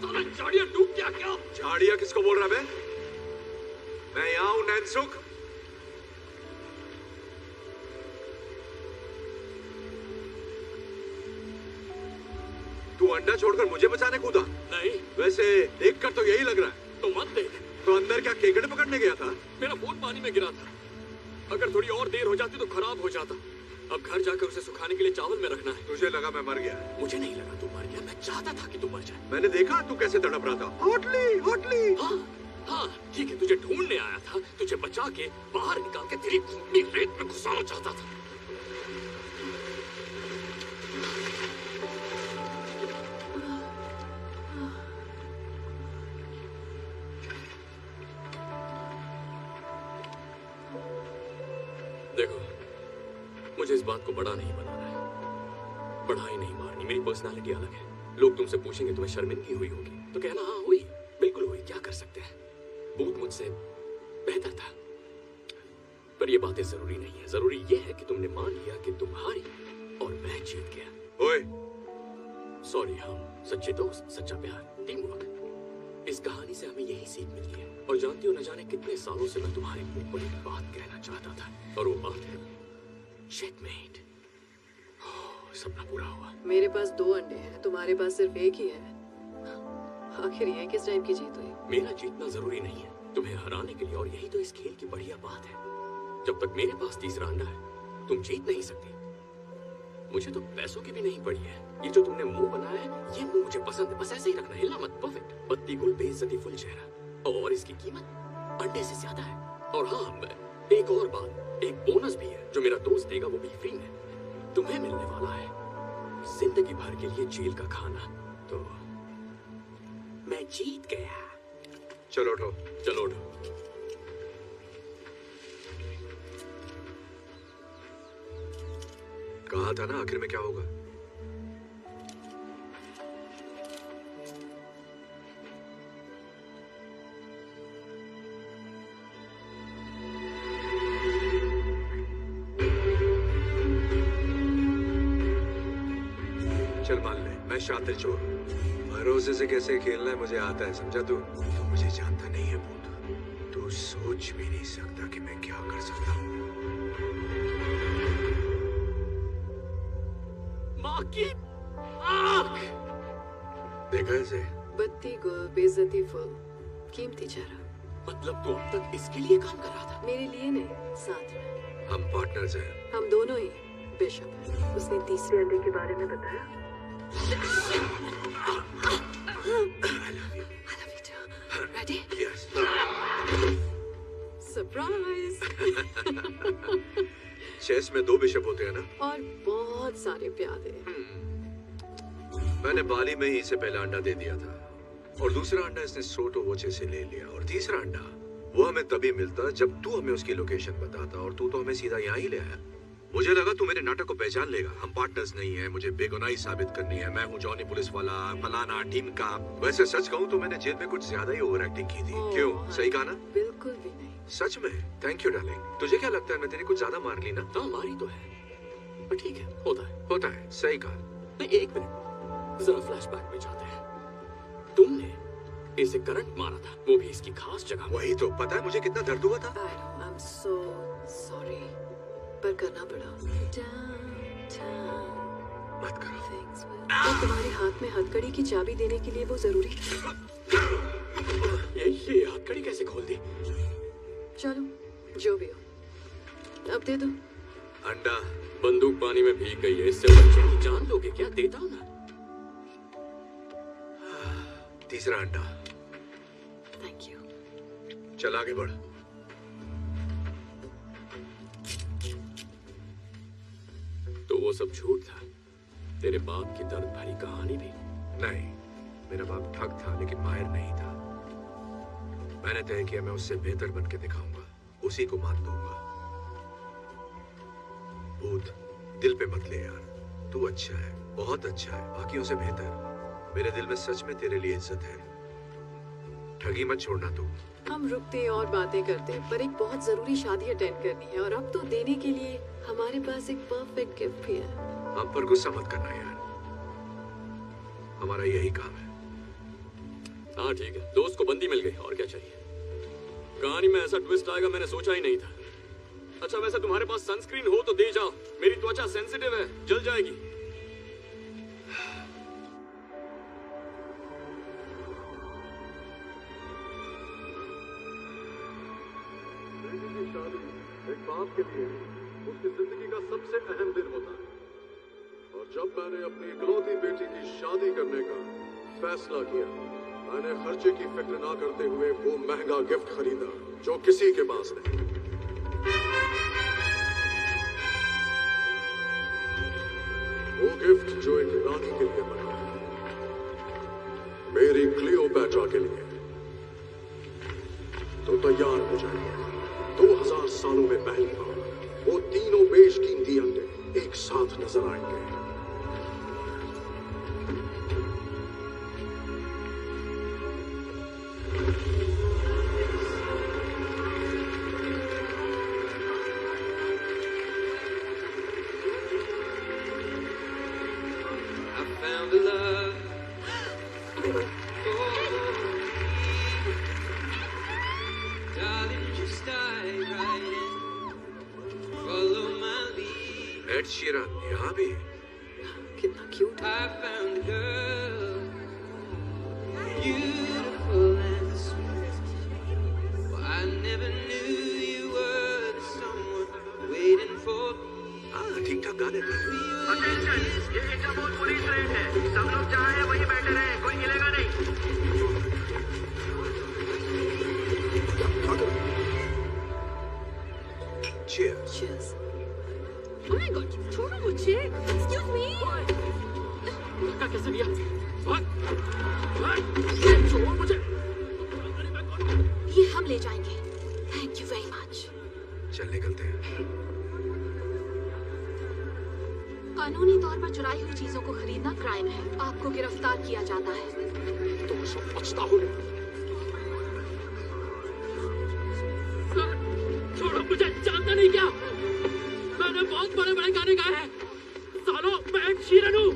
तूने झाड़ियां डूब गया क्या? झाड़ियां किसको बोल रहा है? मैं यहाँ हूँ नैनसुख। तू अंडा छोड़कर मुझे बचाने कूदा? नहीं। वैसे देखकर तो यही लग रहा है। तो मत देख। तो अंदर क्या केकड़े पकड़ने गया था? मेरा फोन पानी में गिरा था। अगर थोड़ी और देर हो जाती तो खराब हो जाता। अब घर जाकर उसे सुखाने के लिए चावल में रखना है। तुझे लगा मैं मर गया? मुझे नहीं लगा तू मर गया, मैं चाहता था कि तू मर जाए। मैंने देखा तू कैसे तड़प रहा था। Hotly, hotly. हाँ हाँ ठीक है, तुझे ढूंढने आया था, तुझे बचा के बाहर निकाल के तेरी खूनी रेत में घुसाना चाहता था। देखो, मुझे इस बात को बड़ा नहीं बनाना है, बढ़ाई नहीं मारनी। मेरी पर्सनालिटी अलग है। लोग तुमसे पूछेंगे तुम्हें शर्मिंदगी हुई होगी तो कहना हाँ हुई, बिल्कुल हुई, क्या कर सकते हैं। भूत मुझसे बेहतर था। पर ये बातें जरूरी नहीं है। जरूरी ये है कि तुमने मान लिया कि तुम हारी और मैं जीत गया। ओए, सॉरी, हम सच्चे दोस्त, सच्चा प्यार, टीम वर्क। इस कहानी से हमें यही सीख मिलती है। और जानती हो, न जाने कितने सालों से मैं तुम्हारे मुंह पर एक बात कहना चाहता था, और वो बात है चेकमेट। सपना पूरा हुआ। मेरे पास 2 अंडे हैं, तुम्हारे पास सिर्फ एक ही है। आखिर ये किस टाइप की जीत हुई? मेरा जीतना जरूरी नहीं है तुम्हें हराने के लिए, और यही तो इस खेल की बढ़िया बात है। जब तक मेरे पास तीसरा अंडा है तुम जीत नहीं सकती। मुझे तो पैसों की भी नहीं पड़ी है। ये जो तुमने मुंह बनाया है, ये मुंह मुझे पसंद है। बस ऐसे ही रखना, हिलना मत। परफेक्ट। पत्ती गुल, बेइज्जती फुल चेहरा, और इसकी कीमत अंडे से ज्यादा है। और हाँ, एक और बात, एक बोनस भी है जो मेरा दोस्त देगा, वो भी फ्री में तुम्हें मिलने वाला है। जिंदगी भर के लिए जेल का खाना। तो मैं जीत गया। चलो उठो। चलो उठो। कहा था ना आखिर में क्या होगा। चल मान ले, मैं शातिर चोर हूँ। भरोसे से कैसे खेलना है मुझे आता है, समझा तू? तो मुझे जानता नहीं है भूत। तू सोच भी नहीं सकता कि मैं क्या कर सकता हूँ। माँ की आँख देखा इसे? बत्ती गुल, बेइज्जती फुल, कीमती चेहरा। मतलब तू अब तक इसके लिए काम कर रहा था? मेरे लिए नहीं, साथ में। हम पार्टनर्स हैं। हम दोनों ही बिशप हैं। उसने तीसरे अंडे के बारे में बताया। I love you. I love you too. Ready? Yes. Surprise. Chess में 2 बिशप होते हैं ना? और बहुत सारे प्यादे। मैंने बाली में ही इसे पहला अंडा दे दिया था और दूसरा अंडा इसने सोटोवोचे से ले लिया और तीसरा अंडा वो हमें तभी मिलता जब तू हमें उसकी लोकेशन बताता और तू तो हमें सीधा यहाँ ही ले आया। मुझे लगा तू मेरे नाटक को पहचान लेगा। हम पार्टनर्स नहीं है, मुझे बेगुनाही साबित करनी है। मैं हूँ जॉनी पुलिस वाला, फलाना टीम का। वैसे सच कहूँ तो मैंने जेल में कुछ ज्यादा ही ओवर एक्टिंग की थी। क्यों, सही कहा ना? बिल्कुल भी नहीं। सच में? Thank you darling. तुझे क्या लगता है मैं तेरी कुछ ज्यादा मार ली ना? हाँ मारी तो है, पर ठीक है, होता है। सही कहा। नहीं, एक मिनट, जरा फ्लैशबैक में जाते हैं। तुमने इसे करंट मारा था, वो भी इसकी खास जगह। वही तो, पता है मुझे कितना दर्द हुआ था? I'm so sorry, पर करना पड़ा। मत करो। तो तुम्हारे हाथ में हथकड़ी की चाबी देने के लिए वो जरूरी था। ये हथकड़ी कैसे खोल दी? चलो जो भी हो, अब दे दो अंडा। बंदूक पानी में भीग गई है, इससे बच्चे की जान लोगे क्या? देता हूं ना। तीसरा अंडा। Thank you. चल आगे बढ़। तो वो सब झूठ था? तेरे बाप की दर्द भरी कहानी भी? नहीं, मेरा बाप ठग था लेकिन माहिर नहीं था। मैंने तय किया मैं उससे बेहतर बन के दिखाऊंगा, उसी को मात दूंगा। भूत, दिल पे मत ले यार। तू अच्छा है, बहुत अच्छा है, बाकियों से बेहतर। मेरे दिल में सच में तेरे लिए इज्जत है। ठगी मत छोड़ना तू। हम रुकते और बातें करते, पर एक बहुत जरूरी शादी अटेंड करनी है और अब तो देने के लिए हमारे पास एक परफेक्ट गिफ्ट भी है। हम पर गुस्सा मत करना यार, हमारा यही काम है। हाँ ठीक है, दोस्त को बंदी मिल गई, और क्या चाहिए? कहानी में ऐसा ट्विस्ट आएगा मैंने सोचा ही नहीं था। अच्छा वैसे तुम्हारे पास सनस्क्रीन हो तो दे जाओ, मेरी त्वचा सेंसिटिव है, जल जाएगी। एक बाप के लिए उसकी जिंदगी का सबसे अहम दिन होता है और जब मैंने अपनी इकलौती बेटी की शादी करने का फैसला किया, मैंने खर्चे की फिक्र ना करते हुए वो महंगा गिफ्ट खरीदा जो किसी के पास नहीं। वो गिफ्ट जो एक रानी के लिए बना, मेरी क्लियोपैट्रा के लिए। तो तैयार हो जाइए, 2000 सालों में पहली बार वो तीनों बेशकीमती अंडे एक साथ नजर आएंगे। एड शीरन यहाँ भी? कितना क्यूट है। हाँ ठीक ठाक गाने। ये इंटरपोल पुलिस रेड है, सब लोग जहाँ हैं वहीं बैठे रहे, कोई हिलेगा नहीं। Cheers. Cheers. Oh my God, छोड़ो मुझे। Excuse me. धक्का कैसे दिया? छोड़ो मुझे। ये हम ले जाएंगे। Thank you very much. चल निकलते हैं। कानूनी तौर पर चुराई हुई चीजों को खरीदना क्राइम है, आपको गिरफ्तार किया जाता है। तुम सब बचता हो। छोड़ो मुझे, जानता नहीं क्या? मैंने बहुत बड़े बड़े गाने गाए हैं। सालों मैं एक शीरन हूँ।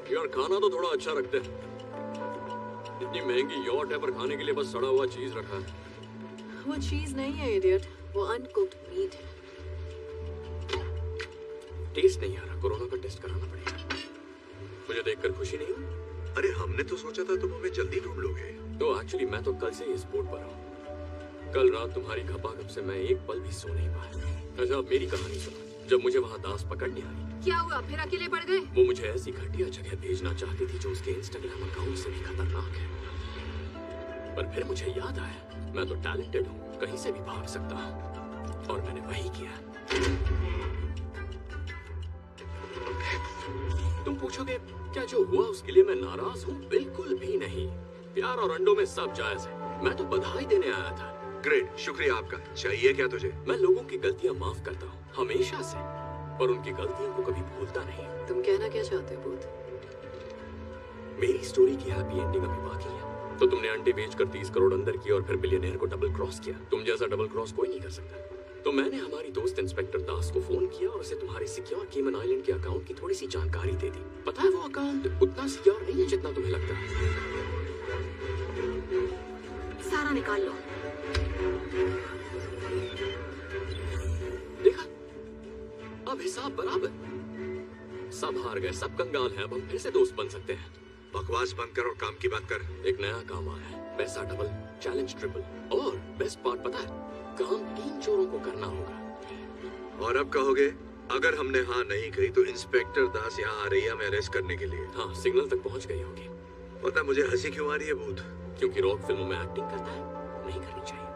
यार खाना तो थोड़ा अच्छा रखते हैं। इतनी महंगी यॉट है पर खाने के लिए बस सड़ा हुआ चीज रखा है। वो चीज नहीं है इडियट, वो अनकुक्ड मीट है। टेस्ट नहीं आ रहा, कोरोना का टेस्ट कराना पड़ेगा। मुझे देखकर खुशी नहीं हुई? अरे हमने तो सोचा था तुम हमें जल्दी ढूंढ लोगे। तो एक्चुअली मैं तो कल से इस बोट पर हूँ। कल रात तुम्हारी खपाखप से मैं एक पल भी सो नहीं पाया। अच्छा, अब मेरी कहानी सुनो। जब मुझे वहाँ दास पकड़ने आई, क्या हुआ? फिर अकेले पड़ गए? वो मुझे ऐसी घटिया जगह भेजना चाहती थी जो उसके इंस्टाग्राम अकाउंट से भी खतरनाक है। पर फिर मुझे याद आया, मैं तो टैलेंटेड हूँ, कहीं से भी भाग सकता हूँ, और मैंने वही किया। तुम पूछोगे क्या जो हुआ उसके लिए मैं नाराज हूँ? बिल्कुल भी नहीं। प्यार और अंडों में सब जायज है। मैं तो बधाई देने आया था। ग्रेट, शुक्रिया आपका। चाहिए क्या तुझे? मैं लोगों की गलतियाँ माफ करता हूँ, हमेशा से, पर उनकी गलतियों को कभी भूलता नहीं। तुम कहना क्या चाहते हो भूत? मेरी स्टोरी की हैप्पी एंडिंग अभी बाकी है। तो तुमने अंडे बेचकर 30 करोड़ अंदर किया और फिर बिलियनेयर को डबल क्रॉस किया। तुम जैसा डबल क्रॉस कोई नहीं कर सकता। तो मैंने हमारी दोस्त इंस्पेक्टर दास को फोन किया और उसे तुम्हारे सिक्योर केमन आइलैंड के अकाउंट की थोड़ी सी जानकारी दे दी। पता है वो अकाउंट उतना सिक्योर नहीं है जितना तुम्हें लगता है। सारा निकाल लो। देखा, अब हिसाब बराबर। सब हार गए, सब कंगाल हैं, अब हम फिर से दोस्त बन सकते हैं। बकवास बंद कर और काम की बात कर। एक नया काम आया है, पैसा डबल, चैलेंज ट्रिपल, और बेस्ट पार्ट पता है, काम 3 चोरों को करना होगा। और अब कहोगे अगर हमने हाँ नहीं कही तो इंस्पेक्टर दास यहाँ आ रही है हमें अरेस्ट करने के लिए। हाँ, सिग्नल तक पहुँच गई होगी। पता मुझे हंसी क्यों आ रही है भूत? क्योंकि रॉक फिल्मों में एक्टिंग करता है, नहीं करनी चाहिए।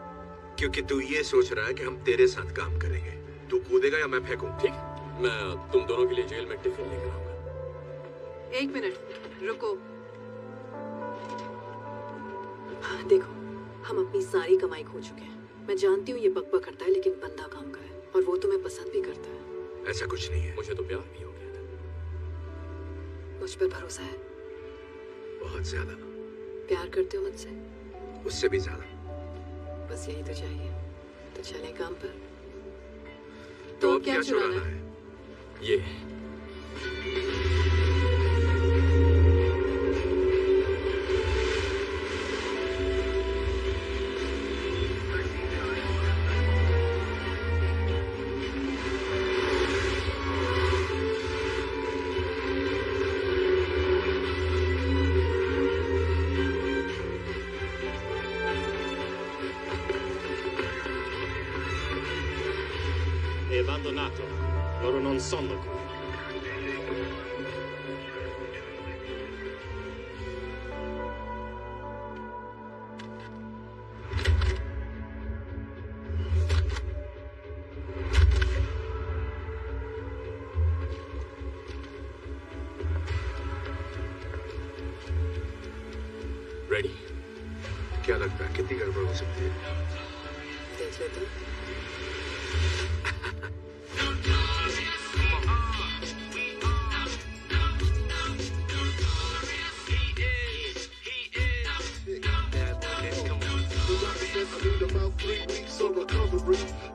क्योंकि तू ये सोच रहा है कि हम तेरे साथ काम करेंगे। तू कूदेगा या मैं फेंकूं? ठीक, मैं तुम दोनों के लिए जेल में टिफिन लेकर आऊंगा। 1 मिनट रुको। देखो, हम अपनी सारी कमाई खो चुके हैं। मैं जानती हूँ ये बकबक करता है, लेकिन बंदा काम का है और वो तुम्हें पसंद भी करता है। ऐसा कुछ नहीं है। मुझे तो प्यार भी हो गया था। मुझ पर भरोसा है? बहुत ज्यादा। प्यार करते हो मुझसे? उससे भी ज्यादा। बस यही तो चाहिए। तो चले काम पर। तो अब क्या चुराना है? ये È abbandonato. Loro non sono qui. Ready? क्या लगता है कितनी गड़बड़ हो सकती है? देख लेते।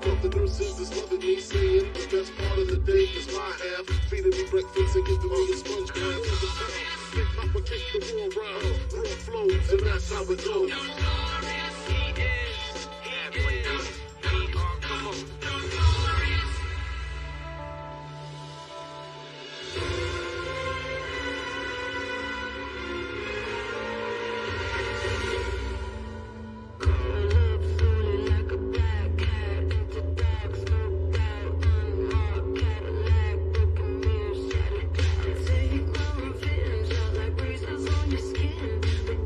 But the nurses is loving me, saying the best part of the day is my half. Feeding me breakfast and giving me a sponge bath. They complicate the war round, raw flows, and that's how it goes.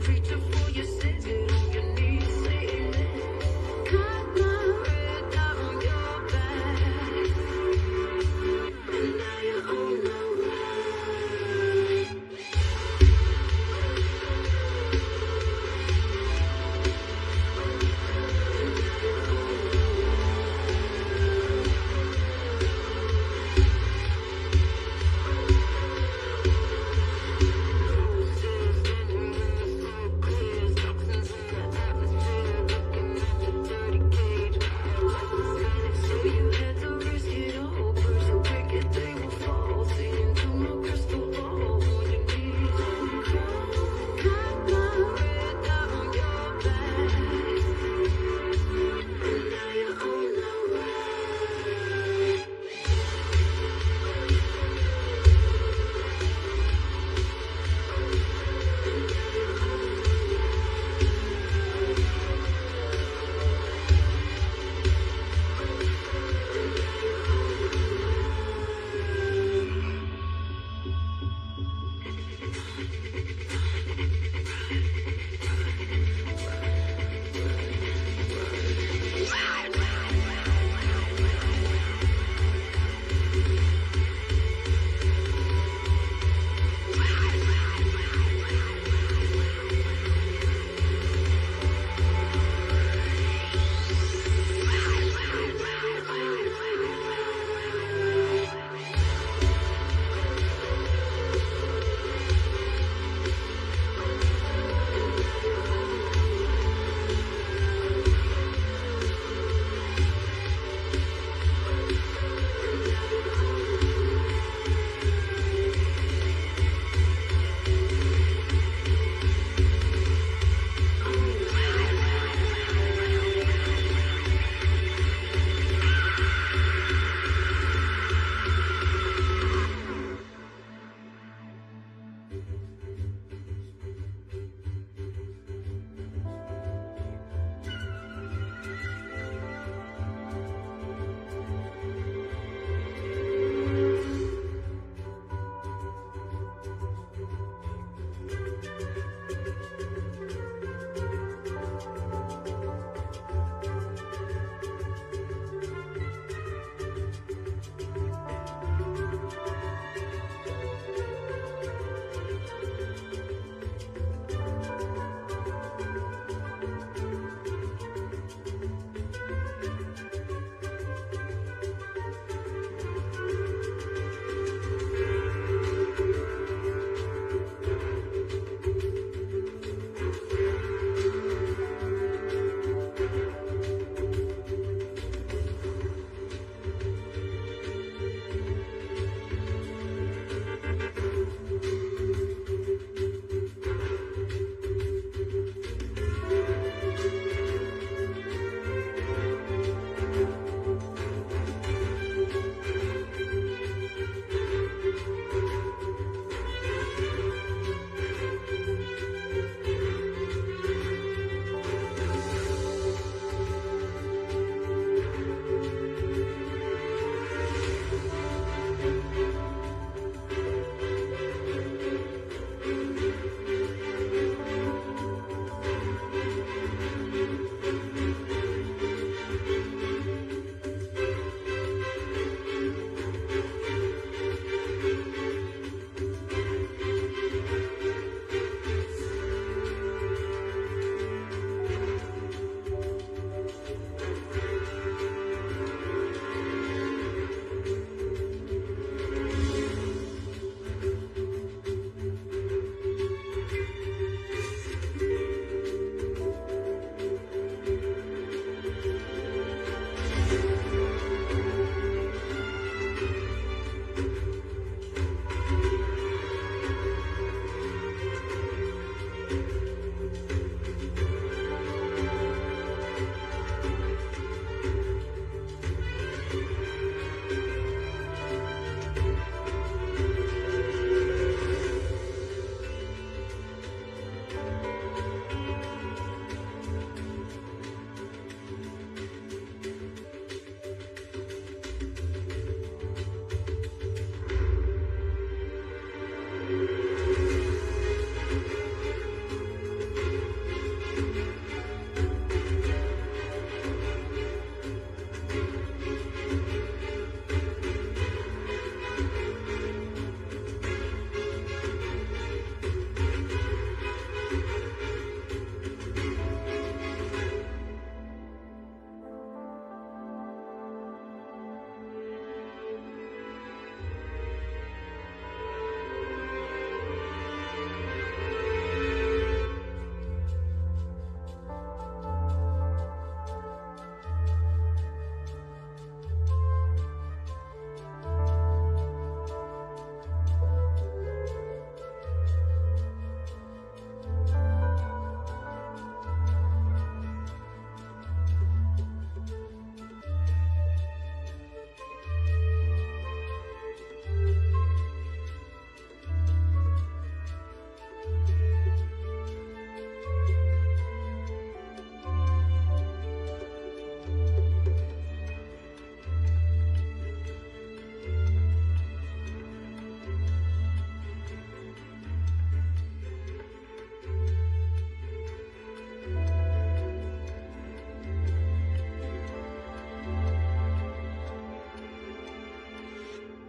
Preacher for your sins, you know you're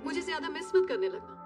मुझे ज्यादा miss मत करने लगना।